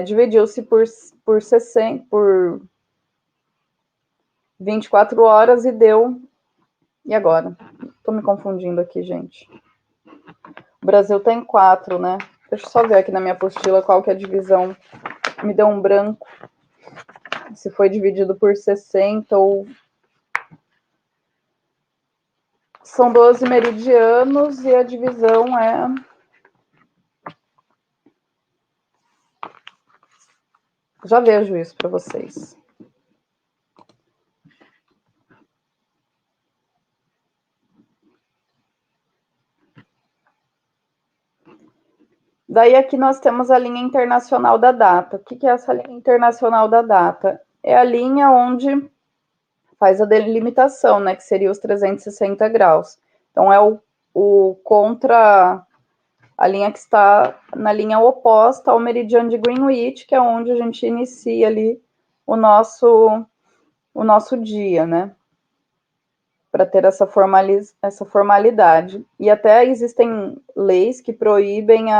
Dividiu-se por 60, por 24 horas e deu... E agora? Tô me confundindo aqui, gente. O Brasil tem 4, né? Deixa eu só ver aqui na minha apostila qual que é a divisão. Me deu um branco. Se foi dividido por 60 ou... São 12 meridianos e a divisão é... Já vejo isso para vocês. Daí aqui nós temos a linha internacional da data. O que é essa linha internacional da data? É a linha onde faz a delimitação, né, que seria os 360 graus. Então, é o contra... A linha que está na linha oposta ao meridiano de Greenwich, que é onde a gente inicia ali o nosso dia, né? Para ter essa formalidade. E até existem leis que proíbem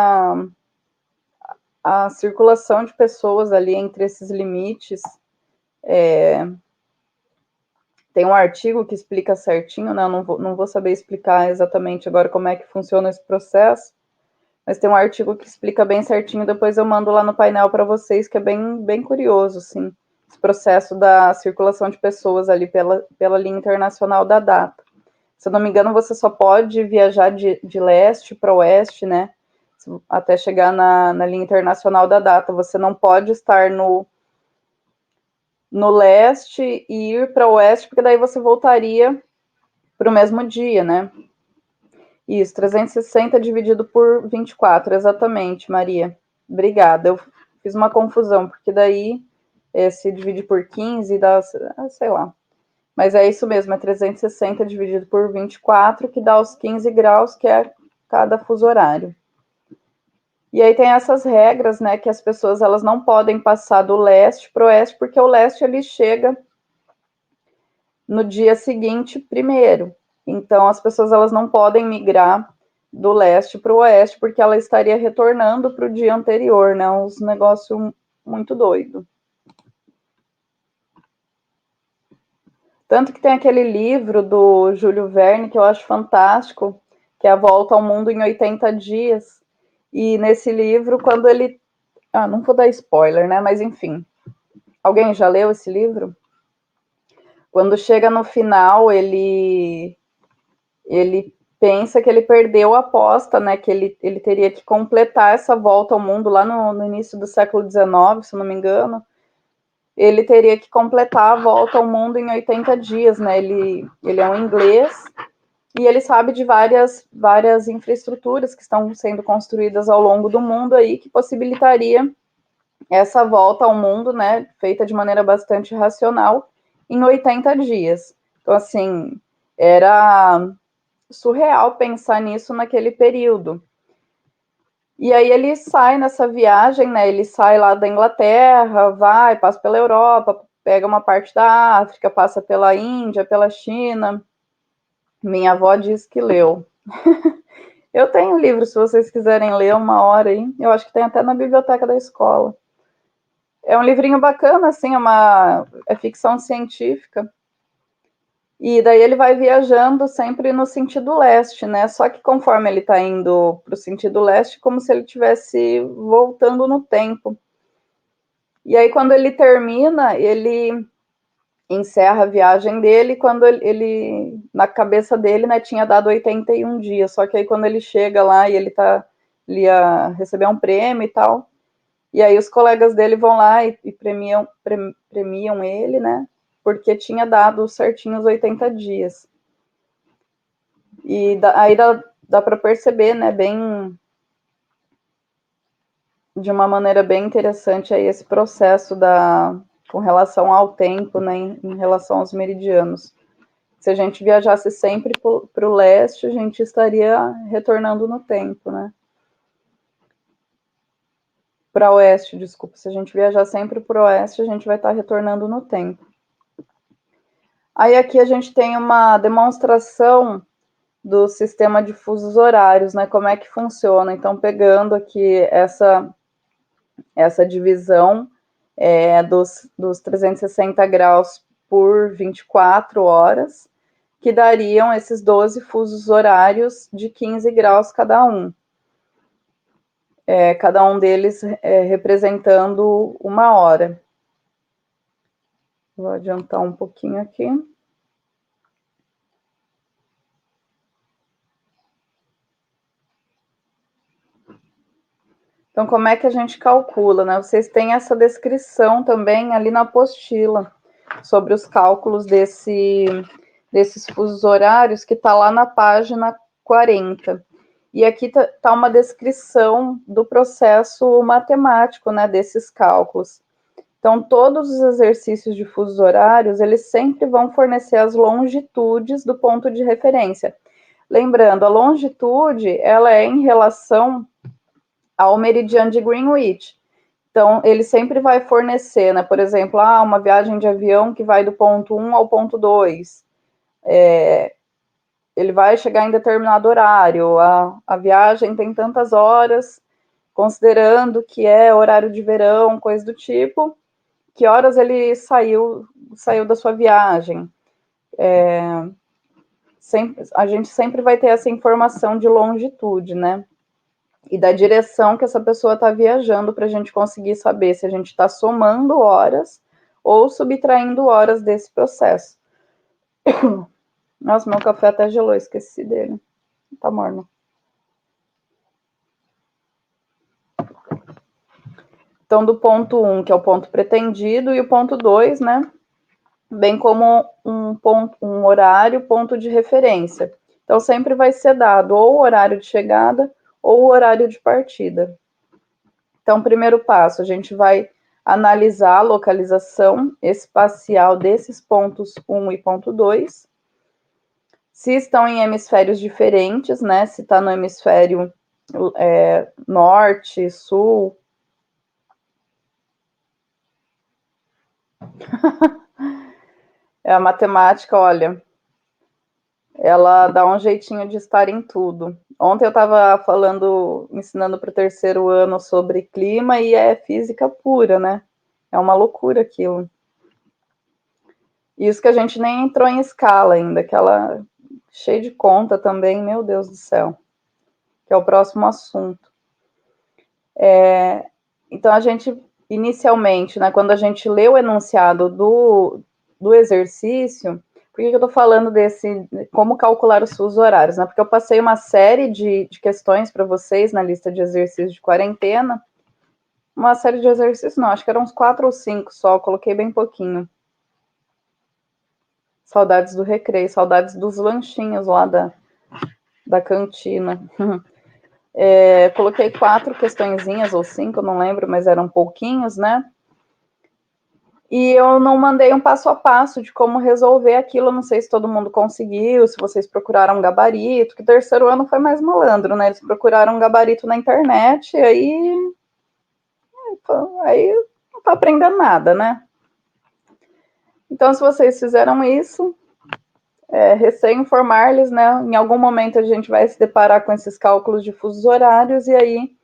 a circulação de pessoas ali entre esses limites. Tem um artigo que explica certinho, né? Eu não vou saber explicar exatamente agora como é que funciona esse processo, mas tem um artigo que explica bem certinho, depois eu mando lá no painel para vocês, que é bem curioso, assim, esse processo da circulação de pessoas ali pela linha internacional da data. Se eu não me engano, você só pode viajar de leste para oeste, né, até chegar na linha internacional da data. Você não pode estar no leste e ir para o oeste, porque daí você voltaria para o mesmo dia, né? Isso, 360 dividido por 24, exatamente, Maria. Obrigada. Eu fiz uma confusão, porque daí se divide por 15 dá, sei lá. Mas é isso mesmo, é 360 dividido por 24, que dá os 15 graus, que é cada fuso horário. E aí tem essas regras, né, que as pessoas elas não podem passar do leste para o oeste, porque o leste ele chega no dia seguinte primeiro. Então as pessoas elas não podem migrar do leste para o oeste, porque ela estaria retornando para o dia anterior, né? Um negócio muito doido. Tanto que tem aquele livro do Júlio Verne, que eu acho fantástico, que é A Volta ao Mundo em 80 Dias. E nesse livro, quando ele... não vou dar spoiler, né? Mas enfim. Alguém já leu esse livro? Quando chega no final, ele pensa que ele perdeu a aposta, né? Que ele teria que completar essa volta ao mundo lá no início do século XIX, se não me engano. Ele teria que completar a volta ao mundo em 80 dias, né? Ele é um inglês e ele sabe de várias infraestruturas que estão sendo construídas ao longo do mundo aí que possibilitaria essa volta ao mundo, né? Feita de maneira bastante racional em 80 dias. Então, assim, era surreal pensar nisso naquele período. E aí ele sai nessa viagem, né? Ele sai lá da Inglaterra, passa pela Europa, pega uma parte da África, passa pela Índia, pela China. Minha avó diz que leu. Eu tenho livro, se vocês quiserem ler 1 hora aí. Eu acho que tem até na biblioteca da escola. É um livrinho bacana, assim, é ficção científica. E daí ele vai viajando sempre no sentido leste, né? Só que conforme ele está indo para o sentido leste, como se ele estivesse voltando no tempo. E aí, quando ele termina, ele encerra a viagem dele quando ele na cabeça dele, né, tinha dado 81 dias, só que aí quando ele chega lá e ele ia receber um prêmio e tal, e aí os colegas dele vão lá e premiam ele, né, porque tinha dado certinho os 80 dias. E aí dá para perceber, né, bem de uma maneira bem interessante aí esse processo com relação ao tempo, né, em relação aos meridianos. Se a gente viajasse sempre para o leste, a gente estaria retornando no tempo, né? Para oeste, desculpa. Se a gente viajar sempre para o oeste, a gente vai estar retornando no tempo. Aí aqui a gente tem uma demonstração do sistema de fusos horários, né? Como é que funciona. Então, pegando aqui essa divisão dos 360 graus por 24 horas, que dariam esses 12 fusos horários de 15 graus cada um. Cada um deles representando uma hora. Vou adiantar um pouquinho aqui. Então, como é que a gente calcula, né? Vocês têm essa descrição também ali na apostila sobre os cálculos desses fusos horários, que está lá na página 40. E aqui tá uma descrição do processo matemático, né, desses cálculos. Então, todos os exercícios de fusos horários, eles sempre vão fornecer as longitudes do ponto de referência. Lembrando, a longitude, ela é em relação ao meridiano de Greenwich. Então, ele sempre vai fornecer, né, por exemplo, uma viagem de avião que vai do ponto 1 ao ponto 2. Ele vai chegar em determinado horário, a viagem tem tantas horas, considerando que é horário de verão, coisa do tipo, que horas ele saiu da sua viagem. A gente sempre vai ter essa informação de longitude, né? E da direção que essa pessoa está viajando, para a gente conseguir saber se a gente está somando horas ou subtraindo horas desse processo. Nossa, meu café até gelou, esqueci dele. Tá morno. Então, do ponto 1, que é o ponto pretendido, e o ponto 2, né? Bem como um horário, ponto de referência. Então, sempre vai ser dado ou o horário de chegada ou o horário de partida. Então, primeiro passo, a gente vai analisar a localização espacial desses pontos 1 e ponto 2. Se estão em hemisférios diferentes, né? Se está no hemisfério norte, sul. A matemática, olha, ela dá um jeitinho de estar em tudo. Ontem eu estava ensinando para o terceiro ano sobre clima e é física pura, né? É uma loucura aquilo. Isso que a gente nem entrou em escala ainda, aquela cheia de conta também, meu Deus do céu. Que é o próximo assunto. Então, a gente, inicialmente, né, quando a gente lê o enunciado do exercício, por que eu estou falando como calcular os fusos horários? Né? Porque eu passei uma série de questões para vocês na lista de exercícios de quarentena. Uma série de exercícios, não, acho que eram uns 4 ou 5 só, coloquei bem pouquinho. Saudades do recreio, saudades dos lanchinhos lá da cantina. Coloquei 4 questõezinhas ou 5, não lembro, mas eram pouquinhos, né? E eu não mandei um passo a passo de como resolver aquilo. Não sei se todo mundo conseguiu, se vocês procuraram um gabarito, que o terceiro ano foi mais malandro, né? Eles procuraram um gabarito na internet, e aí não tá aprendendo nada, né? Então, se vocês fizeram isso, recém-informar-lhes, né? Em algum momento a gente vai se deparar com esses cálculos de fusos horários, e aí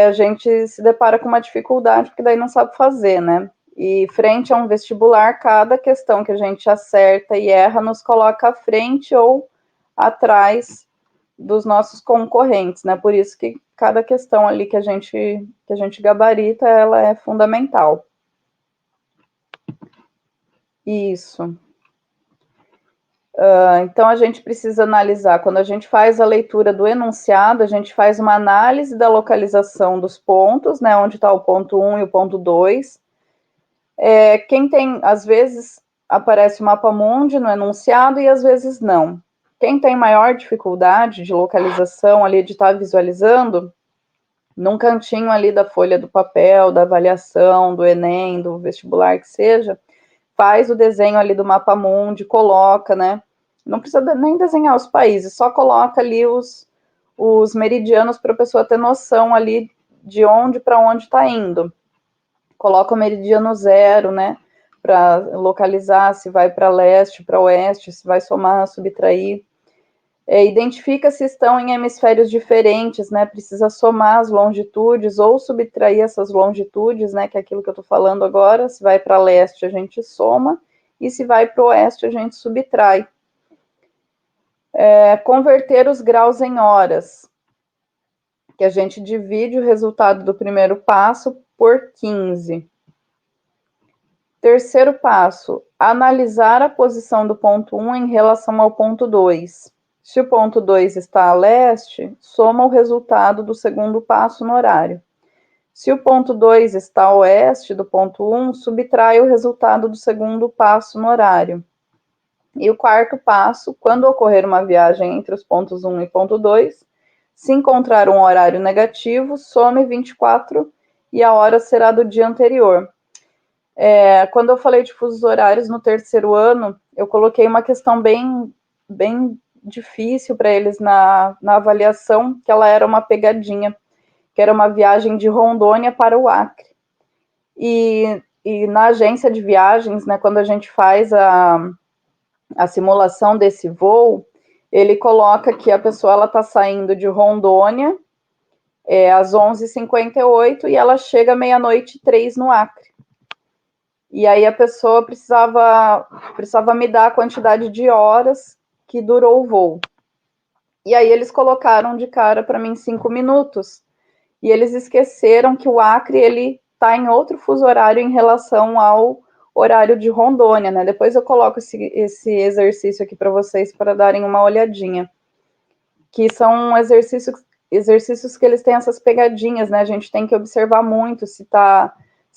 a gente se depara com uma dificuldade, porque daí não sabe fazer, né? E frente a um vestibular, cada questão que a gente acerta e erra nos coloca à frente ou atrás dos nossos concorrentes, né? Por isso que cada questão ali que a gente gabarita, ela é fundamental. Isso. Então, a gente precisa analisar, quando a gente faz a leitura do enunciado, a gente faz uma análise da localização dos pontos, né, onde está o ponto 1 e o ponto 2. Quem tem, às vezes, aparece o mapa mundi no enunciado e às vezes não. Quem tem maior dificuldade de localização ali, de estar visualizando, num cantinho ali da folha do papel, da avaliação, do Enem, do vestibular que seja, faz o desenho ali do mapa mundi, coloca, né? Não precisa nem desenhar os países, só coloca ali os meridianos para a pessoa ter noção ali de onde para onde está indo. Coloca o meridiano zero, né? Para localizar se vai para leste, para oeste, se vai somar, subtrair. Identifica se estão em hemisférios diferentes, né? Precisa somar as longitudes ou subtrair essas longitudes, né? Que é aquilo que eu estou falando agora. Se vai para leste, a gente soma, e se vai para o oeste, a gente subtrai. Converter os graus em horas, que a gente divide o resultado do primeiro passo por 15. Terceiro passo, analisar a posição do ponto 1 em relação ao ponto 2. Se o ponto 2 está a leste, soma o resultado do segundo passo no horário. Se o ponto 2 está a oeste do ponto 1, subtrai o resultado do segundo passo no horário. E o quarto passo, quando ocorrer uma viagem entre os pontos 1 e ponto 2, se encontrar um horário negativo, some 24 e a hora será do dia anterior. Quando eu falei de fusos horários no terceiro ano, eu coloquei uma questão bem difícil para eles na avaliação, que ela era uma pegadinha, que era uma viagem de Rondônia para o Acre. E na agência de viagens, né, quando a gente faz a simulação desse voo, ele coloca que a pessoa está saindo de Rondônia às 11h58 e ela chega meia-noite 3 no Acre. E aí a pessoa precisava me dar a quantidade de horas que durou o voo. E aí eles colocaram de cara para mim 5 minutos. E eles esqueceram que o Acre, ele está em outro fuso horário em relação ao horário de Rondônia, né? Depois eu coloco esse exercício aqui para vocês para darem uma olhadinha. Que são exercícios que eles têm essas pegadinhas, né? A gente tem que observar muito se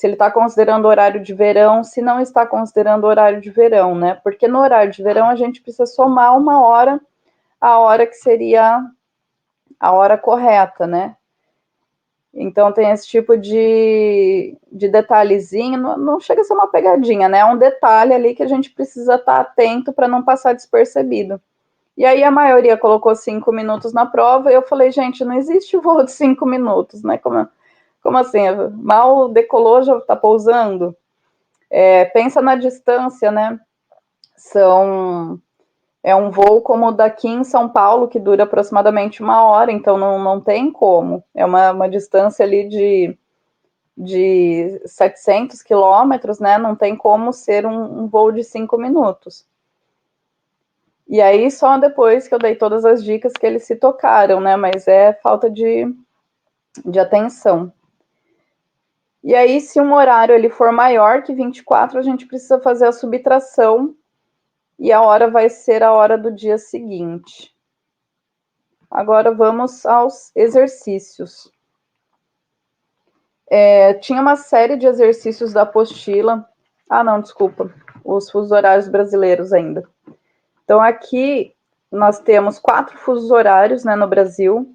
ele está considerando horário de verão, se não está considerando horário de verão, né? Porque no horário de verão a gente precisa somar uma hora, a hora que seria a hora correta, né? Então tem esse tipo de detalhezinho, não chega a ser uma pegadinha, né? É um detalhe ali que a gente precisa estar atento para não passar despercebido. E aí a maioria colocou 5 minutos na prova, e eu falei, gente, não existe voo de 5 minutos, né? Como assim? Mal decolou, já está pousando? Pensa na distância, né? É um voo como o daqui em São Paulo, que dura aproximadamente 1 hora, então não tem como. É uma distância ali de 700 quilômetros, né? Não tem como ser um voo de 5 minutos. E aí, só depois que eu dei todas as dicas que eles se tocaram, né? Mas é falta de atenção. E aí, se um horário ele for maior que 24, a gente precisa fazer a subtração e a hora vai ser a hora do dia seguinte. Agora vamos aos exercícios. Tinha uma série de exercícios da apostila. Ah, não, desculpa. Os fusos horários brasileiros ainda. Então, aqui nós temos 4 fusos horários, né, no Brasil.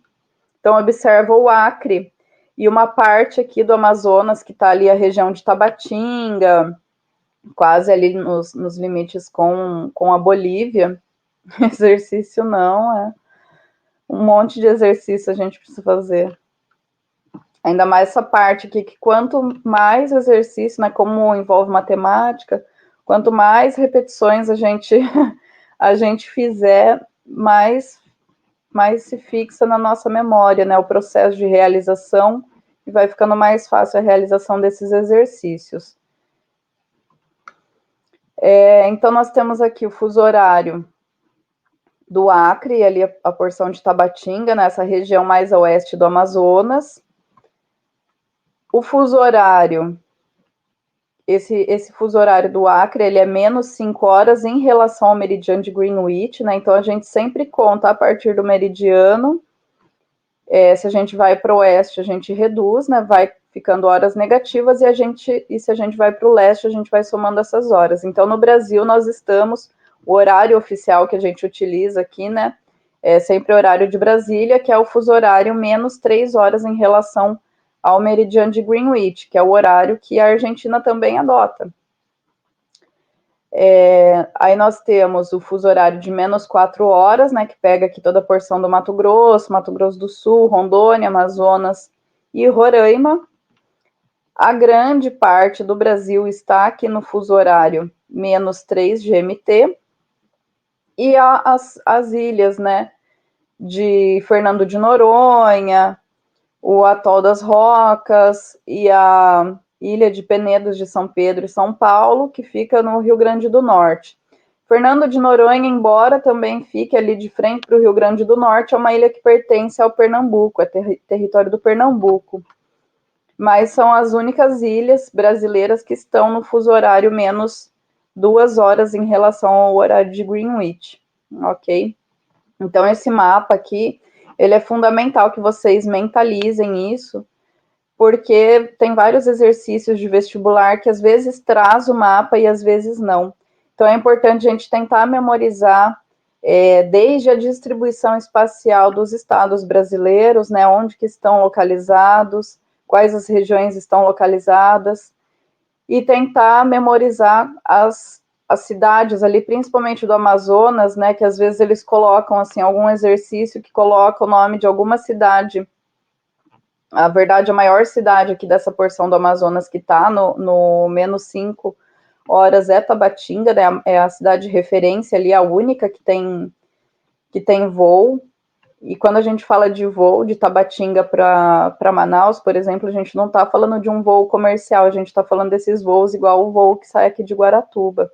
Então, observa o Acre e uma parte aqui do Amazonas, que está ali a região de Tabatinga, quase ali nos limites com a Bolívia. Exercício não, um monte de exercício a gente precisa fazer. Ainda mais essa parte aqui, que quanto mais exercício, né, como envolve matemática, quanto mais repetições a gente fizer, mais se fixa na nossa memória, né, o processo de realização, e vai ficando mais fácil a realização desses exercícios. Então, nós temos aqui o fuso horário do Acre, ali a porção de Tabatinga, nessa região mais a oeste do Amazonas. O fuso horário esse fuso horário do Acre, ele é menos 5 horas em relação ao meridiano de Greenwich, né? Então a gente sempre conta a partir do meridiano. Se a gente vai para o oeste, a gente reduz, né? Vai ficando horas negativas, e se a gente vai para o leste, a gente vai somando essas horas. Então, no Brasil, nós estamos, o horário oficial que a gente utiliza aqui, né? É sempre o horário de Brasília, que é o fuso horário menos 3 horas em relação ao meridiano de Greenwich, que é o horário que a Argentina também adota. Aí nós temos o fuso horário de menos 4 horas, né, que pega aqui toda a porção do Mato Grosso do Sul, Rondônia, Amazonas e Roraima. A grande parte do Brasil está aqui no fuso horário menos 3 GMT. E as ilhas, né, de Fernando de Noronha, o Atol das Rocas e a Ilha de Penedos de São Pedro e São Paulo, que fica no Rio Grande do Norte. Fernando de Noronha, embora também fique ali de frente para o Rio Grande do Norte, é uma ilha que pertence ao Pernambuco, é território do Pernambuco. Mas são as únicas ilhas brasileiras que estão no fuso horário menos 2 horas em relação ao horário de Greenwich, ok? Então, esse mapa aqui, ele é fundamental que vocês mentalizem isso, porque tem vários exercícios de vestibular que às vezes traz o mapa e às vezes não. Então, é importante a gente tentar memorizar desde a distribuição espacial dos estados brasileiros, né, onde que estão localizados, quais as regiões estão localizadas, e tentar memorizar as cidades ali, principalmente do Amazonas, né, que às vezes eles colocam, assim, algum exercício que coloca o nome de alguma cidade. A verdade, a maior cidade aqui dessa porção do Amazonas que está no menos 5 horas é Tabatinga, né, é a cidade de referência ali, a única que tem voo. E quando a gente fala de voo de Tabatinga para Manaus, por exemplo, a gente não está falando de um voo comercial, a gente está falando desses voos igual o voo que sai aqui de Guaratuba.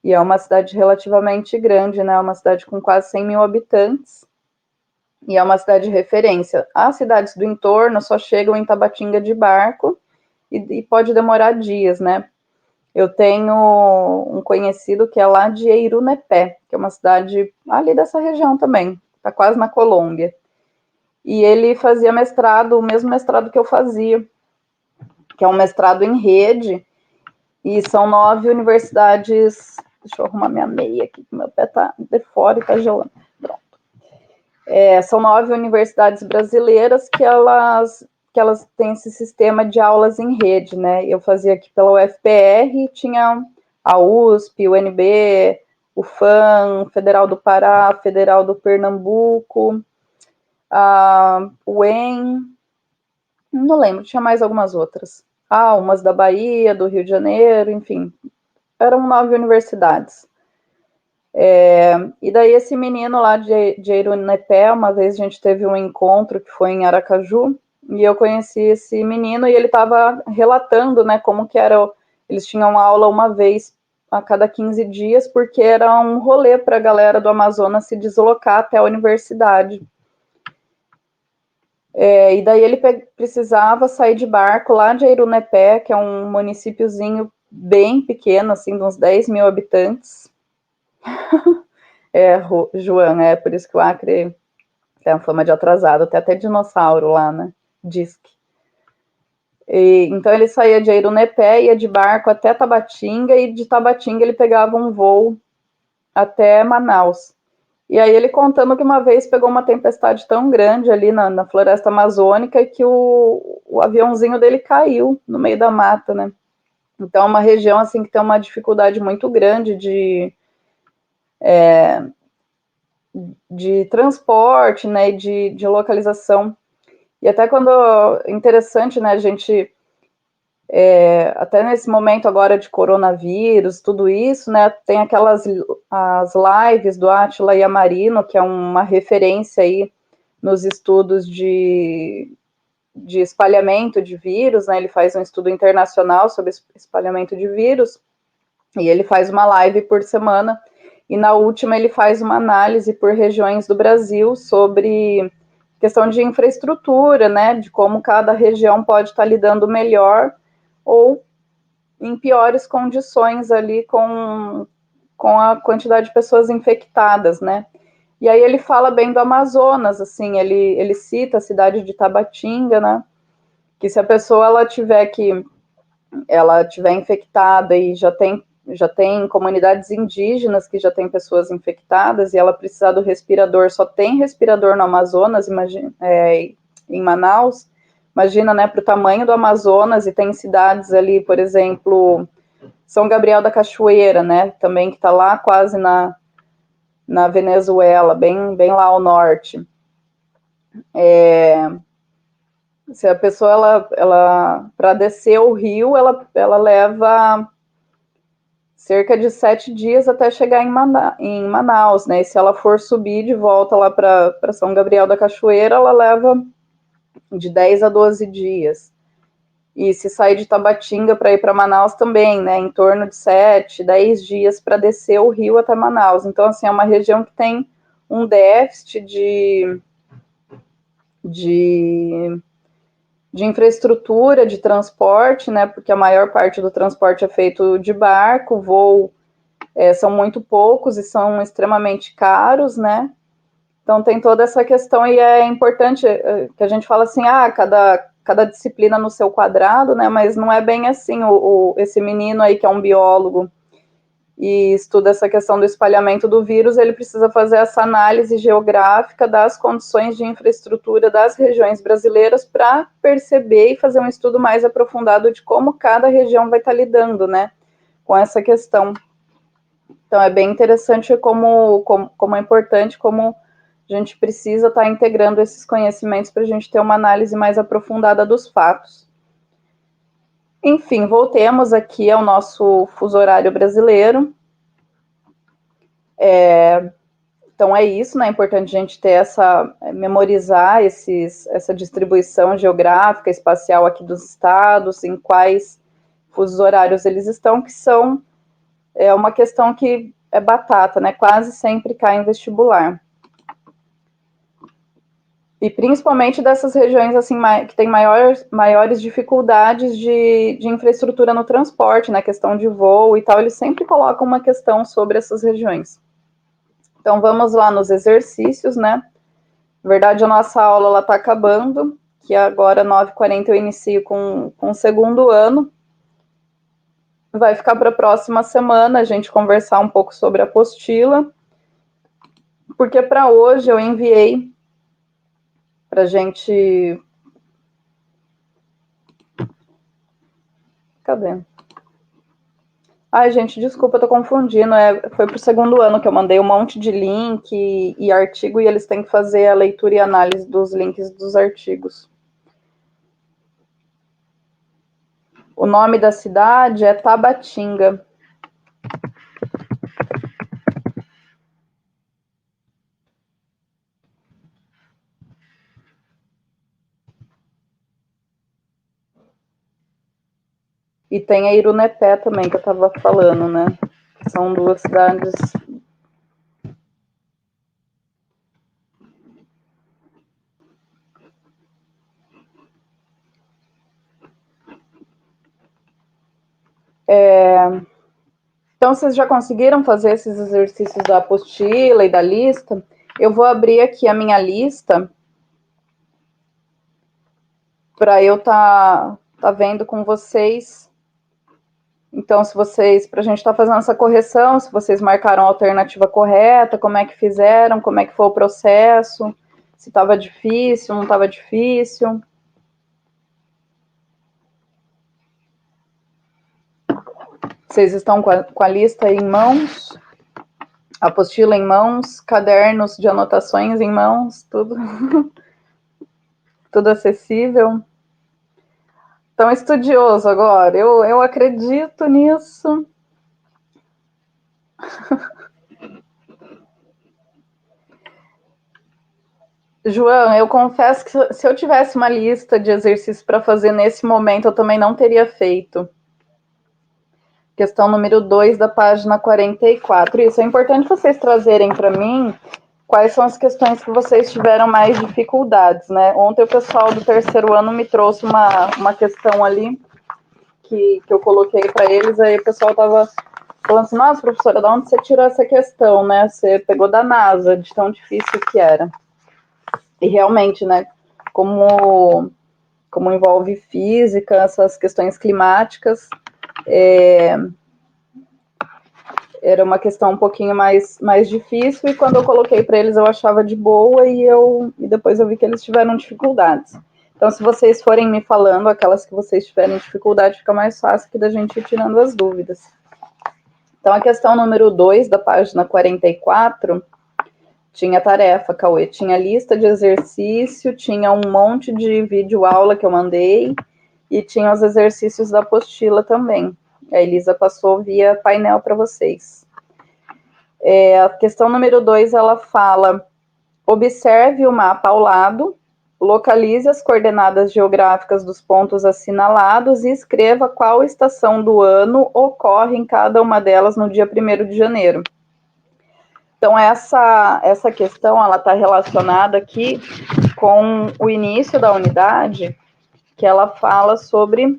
E é uma cidade relativamente grande, né? Uma cidade com quase 100 mil habitantes. E é uma cidade de referência. As cidades do entorno só chegam em Tabatinga de barco e pode demorar dias, né? Eu tenho um conhecido que é lá de Eirunepé, que é uma cidade ali dessa região também, está quase na Colômbia. E ele fazia mestrado, o mesmo mestrado que eu fazia, que é um mestrado em rede, e são 9 universidades. Deixa eu arrumar minha meia aqui, que meu pé tá de fora e tá gelando. Pronto. São 9 universidades brasileiras que elas têm esse sistema de aulas em rede, né? Eu fazia aqui pela UFPR, tinha a USP, o UNB, o FAM, Federal do Pará, Federal do Pernambuco, a UEM, não lembro, tinha mais algumas outras. Umas da Bahia, do Rio de Janeiro, enfim, eram 9 universidades. E daí esse menino lá de Eirunepé, uma vez a gente teve um encontro que foi em Aracaju, e eu conheci esse menino e ele estava relatando, né, como que era, eles tinham aula uma vez a cada 15 dias, porque era um rolê para a galera do Amazonas se deslocar até a universidade. E daí ele precisava sair de barco lá de Eirunepé, que é um municípiozinho bem pequeno, assim, de uns 10 mil habitantes. João, por isso que o Acre tem a fama de atrasado, tem até dinossauro lá, né? Diz que. Então ele saía de Eirunepé, ia de barco até Tabatinga, e de Tabatinga ele pegava um voo até Manaus. E aí ele contando que uma vez pegou uma tempestade tão grande ali na floresta amazônica que o aviãozinho dele caiu no meio da mata, né? Então é uma região assim que tem uma dificuldade muito grande de transporte, né, de localização. E até quando, interessante, né, a gente, até nesse momento agora de coronavírus, tudo isso, né, tem as lives do Átila Yamarino, que é uma referência aí nos estudos de espalhamento de vírus, né, ele faz um estudo internacional sobre espalhamento de vírus, e ele faz uma live por semana, e na última ele faz uma análise por regiões do Brasil sobre questão de infraestrutura, né, de como cada região pode estar lidando melhor ou em piores condições ali com a quantidade de pessoas infectadas, né? E aí ele fala bem do Amazonas, assim, ele cita a cidade de Tabatinga, né? Que se a pessoa ela tiver infectada e já tem comunidades indígenas que já tem pessoas infectadas e ela precisar do respirador, só tem respirador no Amazonas, imagina, em Manaus, imagina, né, para o tamanho do Amazonas, e tem cidades ali, por exemplo, São Gabriel da Cachoeira, né, também que está lá quase na Venezuela, bem lá ao norte. Se a pessoa, ela para descer o rio, ela leva cerca de 7 dias até chegar em Manaus, né? E se ela for subir de volta lá para São Gabriel da Cachoeira, ela leva de 10 a 12 dias. E se sair de Tabatinga para ir para Manaus também, né? Em torno de 7, 10 dias para descer o rio até Manaus. Então, assim, é uma região que tem um déficit de, de infraestrutura de transporte, né? Porque a maior parte do transporte é feito de barco, voo são muito poucos e são extremamente caros, né? Então tem toda essa questão e é importante que a gente fala assim, cada disciplina no seu quadrado, né? Mas não é bem assim. Esse menino aí que é um biólogo e estuda essa questão do espalhamento do vírus, ele precisa fazer essa análise geográfica das condições de infraestrutura das regiões brasileiras para perceber e fazer um estudo mais aprofundado de como cada região vai estar lidando, né, com essa questão. Então é bem interessante como é importante, como a gente precisa estar integrando esses conhecimentos para a gente ter uma análise mais aprofundada dos fatos. Enfim, voltemos aqui ao nosso fuso horário brasileiro. Então é isso, né? É importante a gente ter memorizar essa distribuição geográfica, espacial aqui dos estados, em quais fusos horários eles estão, que são uma questão que é batata, né? Quase sempre cai em vestibular. E principalmente dessas regiões assim que têm maiores dificuldades de infraestrutura no transporte, na questão de voo e tal, eles sempre colocam uma questão sobre essas regiões. Então vamos lá nos exercícios, né? Na verdade, a nossa aula está acabando, que agora 9h40 eu inicio com o segundo ano. Vai ficar para a próxima semana a gente conversar um pouco sobre a apostila, porque para hoje eu enviei para a gente. Cadê? Ai, gente, desculpa, eu tô confundindo. Foi pro segundo ano que eu mandei um monte de link e artigo e eles têm que fazer a leitura e análise dos links dos artigos. O nome da cidade é Tabatinga. E tem a Irunepé também, que eu tava falando, né? São duas cidades. Então, vocês já conseguiram fazer esses exercícios da apostila e da lista? Eu vou abrir aqui a minha lista para eu tá vendo com vocês. Então, para a gente estar fazendo essa correção, se vocês marcaram a alternativa correta, como é que fizeram, como é que foi o processo, se estava difícil, não estava difícil. Vocês estão com a lista em mãos, apostila em mãos, cadernos de anotações em mãos, tudo, tudo acessível. Tão estudioso agora, eu acredito nisso. João, eu confesso que se eu tivesse uma lista de exercícios para fazer nesse momento, eu também não teria feito. Questão número 2 da página 44. Isso é importante vocês trazerem para mim quais são as questões que vocês tiveram mais dificuldades, né? Ontem o pessoal do terceiro ano me trouxe uma questão ali que eu coloquei para eles, aí o pessoal estava falando assim, nossa, professora, de onde você tirou essa questão, né? Você pegou da NASA, de tão difícil que era. E realmente, né, como envolve física, essas questões climáticas, era uma questão um pouquinho mais difícil, e quando eu coloquei para eles eu achava de boa, e depois eu vi que eles tiveram dificuldades. Então, se vocês forem me falando aquelas que vocês tiverem dificuldade, fica mais fácil que da gente ir tirando as dúvidas. Então, a questão número 2 da página 44, tinha tarefa, Cauê, tinha lista de exercício, tinha um monte de vídeo aula que eu mandei, e tinha os exercícios da apostila também. A Elisa passou via painel para vocês. A questão número 2, ela fala, observe o mapa ao lado, localize as coordenadas geográficas dos pontos assinalados e escreva qual estação do ano ocorre em cada uma delas no dia 1º de janeiro. Então, essa questão está relacionada aqui com o início da unidade, que ela fala sobre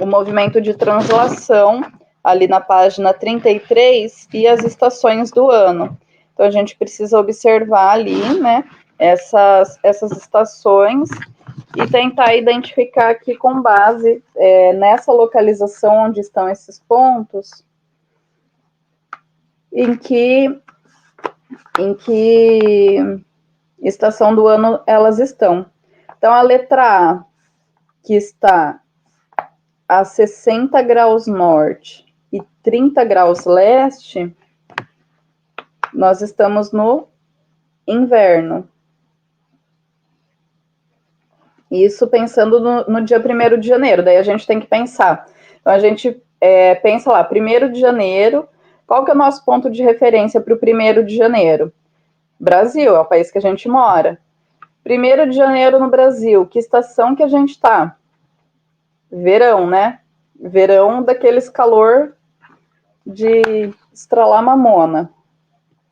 o movimento de translação, ali na página 33, e as estações do ano. Então, a gente precisa observar ali, né, essas estações e tentar identificar aqui com base nessa localização onde estão esses pontos, em que estação do ano elas estão. Então, a letra A, que está a 60 graus norte e 30 graus leste, nós estamos no inverno. Isso pensando no dia 1º de janeiro, daí a gente tem que pensar. Então, a gente pensa lá, 1º de janeiro, qual que é o nosso ponto de referência para o 1º de janeiro? Brasil, é o país que a gente mora. 1º de janeiro no Brasil, que estação que a gente está? Verão, né? Verão daqueles calor de estralar mamona.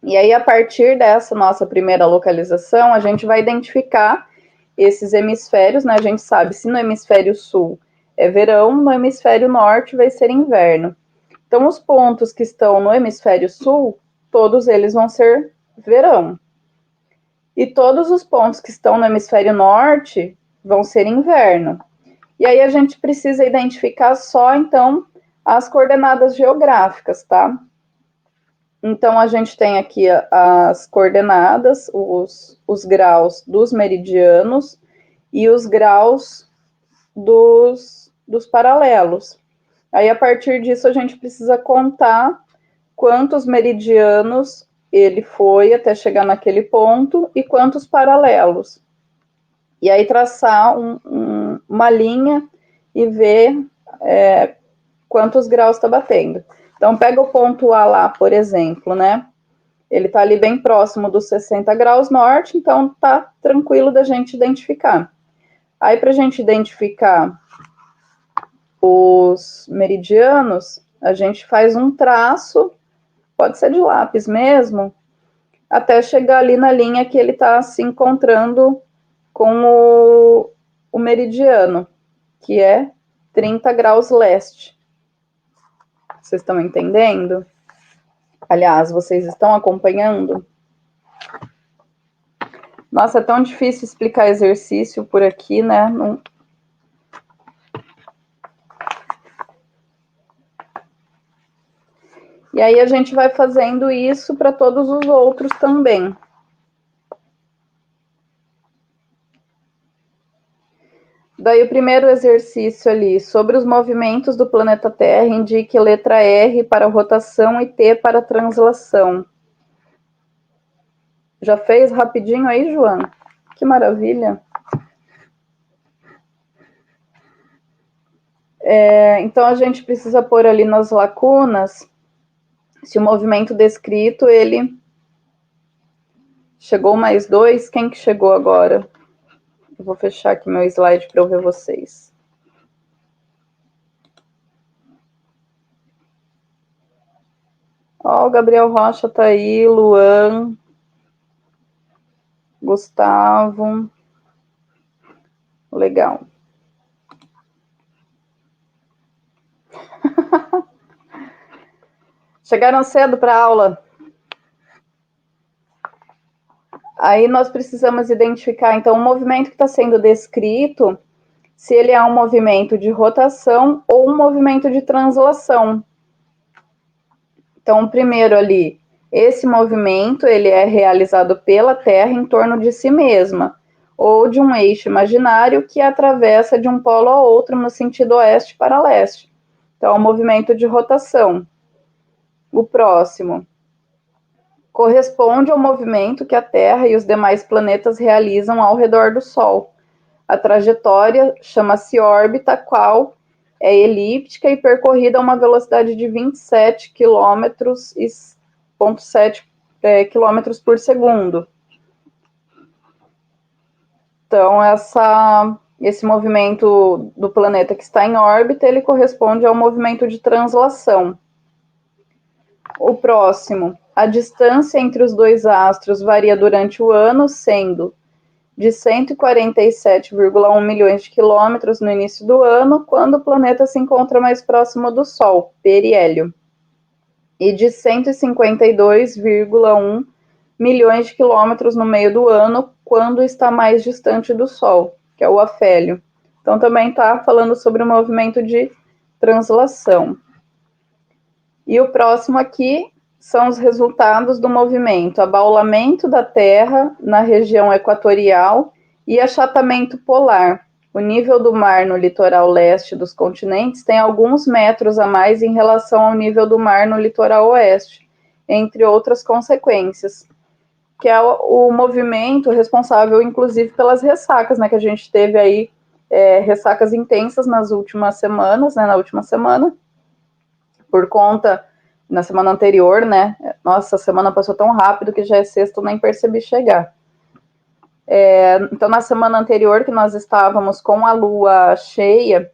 E aí, a partir dessa nossa primeira localização, a gente vai identificar esses hemisférios, né? A gente sabe se no hemisfério sul é verão, no hemisfério norte vai ser inverno. Então, os pontos que estão no hemisfério sul, todos eles vão ser verão. E todos os pontos que estão no hemisfério norte vão ser inverno. E aí a gente precisa identificar só, então, as coordenadas geográficas, tá? Então, a gente tem aqui as coordenadas, os graus dos meridianos e os graus dos paralelos. Aí, a partir disso, a gente precisa contar quantos meridianos ele foi até chegar naquele ponto e quantos paralelos. E aí, traçar uma linha e ver quantos graus está batendo. Então, pega o ponto A lá, por exemplo, né? Ele está ali bem próximo dos 60 graus norte, então tá tranquilo da gente identificar. Aí, para a gente identificar os meridianos, a gente faz um traço, pode ser de lápis mesmo, até chegar ali na linha que ele está se encontrando com o meridiano, que é 30 graus leste. Vocês estão entendendo? Aliás, vocês estão acompanhando? Nossa, é tão difícil explicar exercício por aqui, né? Não... E aí a gente vai fazendo isso para todos os outros também. Daí o primeiro exercício ali, sobre os movimentos do planeta Terra, indique letra R para rotação e T para translação. Já fez rapidinho aí, Joana? Que maravilha. Então, a gente precisa pôr ali nas lacunas se o movimento descrito, ele... Chegou mais 2, quem que chegou agora? Eu vou fechar aqui meu slide para eu ver vocês. Ó, o Gabriel Rocha tá aí, Luan, Gustavo. Legal. Chegaram cedo para a aula. Aí nós precisamos identificar, então, o movimento que está sendo descrito, se ele é um movimento de rotação ou um movimento de translação. Então, primeiro ali, esse movimento ele é realizado pela Terra em torno de si mesma, ou de um eixo imaginário que atravessa de um polo a outro no sentido oeste para leste. Então, é um movimento de rotação. O próximo corresponde ao movimento que a Terra e os demais planetas realizam ao redor do Sol. A trajetória chama-se órbita, qual é elíptica e percorrida a uma velocidade de 27 km por segundo. Então, esse movimento do planeta que está em órbita, ele corresponde ao movimento de translação. O próximo, a distância entre os dois astros varia durante o ano, sendo de 147,1 milhões de quilômetros no início do ano, quando o planeta se encontra mais próximo do Sol, periélio, e de 152,1 milhões de quilômetros no meio do ano, quando está mais distante do Sol, que é o afélio. Então, também está falando sobre o movimento de translação. E o próximo aqui são os resultados do movimento abaulamento da Terra na região equatorial e achatamento polar. O nível do mar no litoral leste dos continentes tem alguns metros a mais em relação ao nível do mar no litoral oeste, entre outras consequências, que é o movimento responsável, inclusive, pelas ressacas, né, que a gente teve aí, ressacas intensas nas últimas semanas, né, na última semana, por conta, na semana anterior, né? Nossa, a semana passou tão rápido que já é sexta, eu nem percebi chegar. Então, na semana anterior, que nós estávamos com a lua cheia,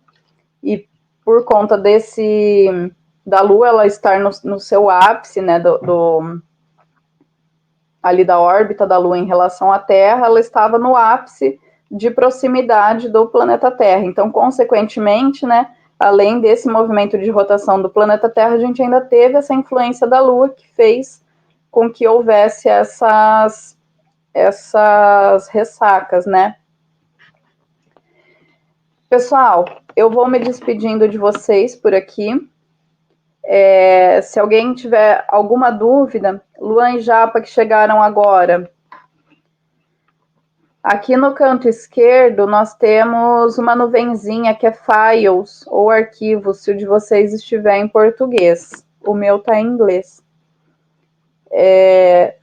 e por conta da lua ela estar no seu ápice, né, ali da órbita da lua em relação à Terra, ela estava no ápice de proximidade do planeta Terra. Então, consequentemente, né, além desse movimento de rotação do planeta Terra, a gente ainda teve essa influência da Lua que fez com que houvesse essas ressacas, né? Pessoal, eu vou me despedindo de vocês por aqui. Se alguém tiver alguma dúvida, Luan e Japa que chegaram agora, aqui no canto esquerdo, nós temos uma nuvenzinha que é files ou arquivos, se o de vocês estiver em português. O meu está em inglês.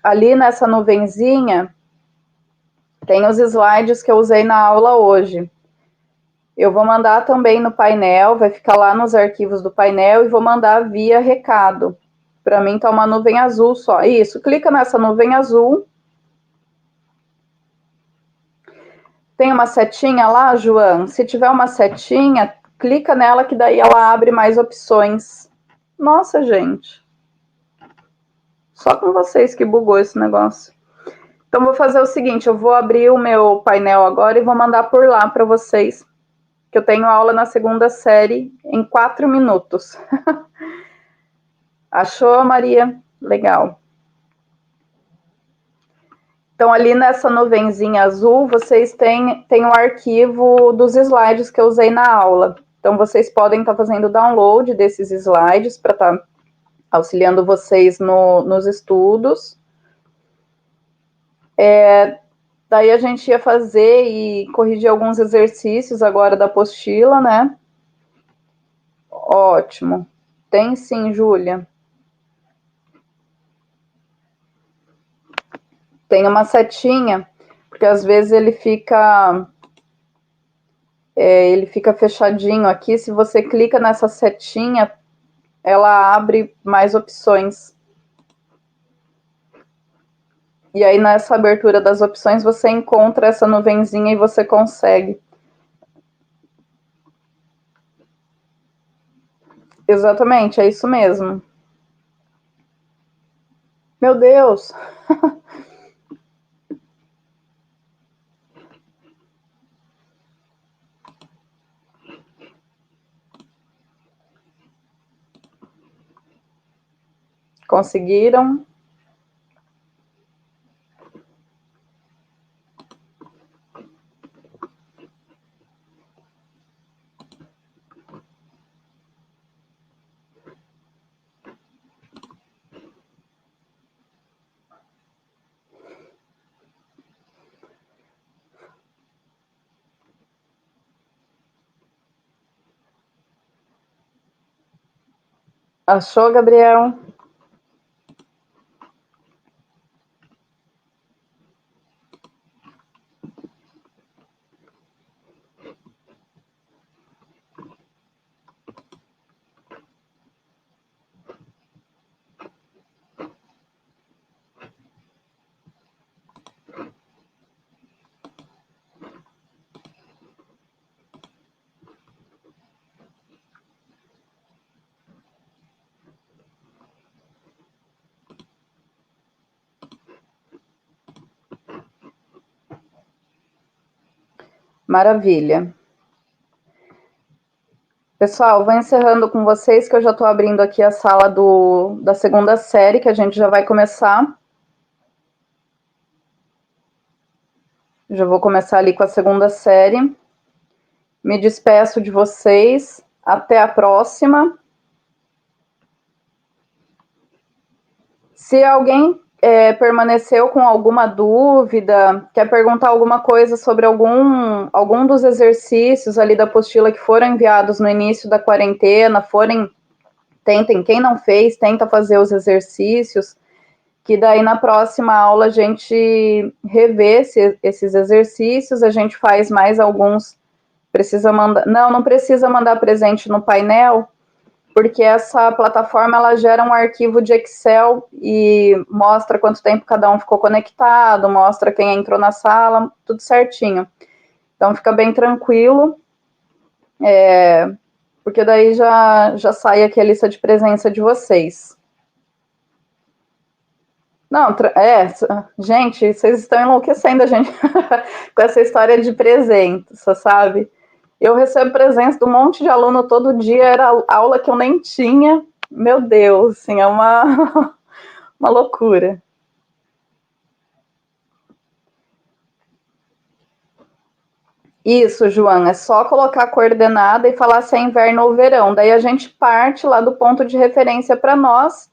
Ali nessa nuvenzinha, tem os slides que eu usei na aula hoje. Eu vou mandar também no painel, vai ficar lá nos arquivos do painel e vou mandar via recado. Para mim tá uma nuvem azul só. Isso, clica nessa nuvem azul. Tem uma setinha lá, João? Se tiver uma setinha, clica nela que daí ela abre mais opções. Nossa, gente. Só com vocês que bugou esse negócio. Então, vou fazer o seguinte, eu vou abrir o meu painel agora e vou mandar por lá para vocês, que eu tenho aula na segunda série em 4 minutos. Achou, Maria? Legal. Então, ali nessa nuvenzinha azul, vocês têm o arquivo dos slides que eu usei na aula. Então, vocês podem estar fazendo download desses slides para estar auxiliando vocês nos estudos. Daí a gente ia fazer e corrigir alguns exercícios agora da apostila, né? Ótimo. Tem sim, Júlia. Tem uma setinha, porque às vezes ele fica fechadinho aqui. Se você clica nessa setinha, ela abre mais opções. E aí, nessa abertura das opções, você encontra essa nuvenzinha e você consegue. Exatamente, é isso mesmo. Meu Deus! conseguiram? Achou, Gabriel? Maravilha. Pessoal, vou encerrando com vocês, que eu já estou abrindo aqui a sala da segunda série, que a gente já vai começar. Já vou começar ali com a segunda série. Me despeço de vocês. Até a próxima. Se alguém permaneceu com alguma dúvida, quer perguntar alguma coisa sobre algum dos exercícios ali da apostila que foram enviados no início da quarentena, tentem, quem não fez, tenta fazer os exercícios, que daí na próxima aula a gente revê esses exercícios, a gente faz mais alguns. Precisa mandar. Não precisa mandar presente no painel, porque essa plataforma ela gera um arquivo de Excel e mostra quanto tempo cada um ficou conectado, mostra quem entrou na sala, tudo certinho. Então fica bem tranquilo, porque daí já sai aqui a lista de presença de vocês. Não, gente, vocês estão enlouquecendo a gente com essa história de presente, você sabe? Eu recebo presença de um monte de aluno todo dia, era aula que eu nem tinha. Meu Deus, assim, é uma loucura. Isso, João, é só colocar a coordenada e falar se é inverno ou verão. Daí a gente parte lá do ponto de referência para nós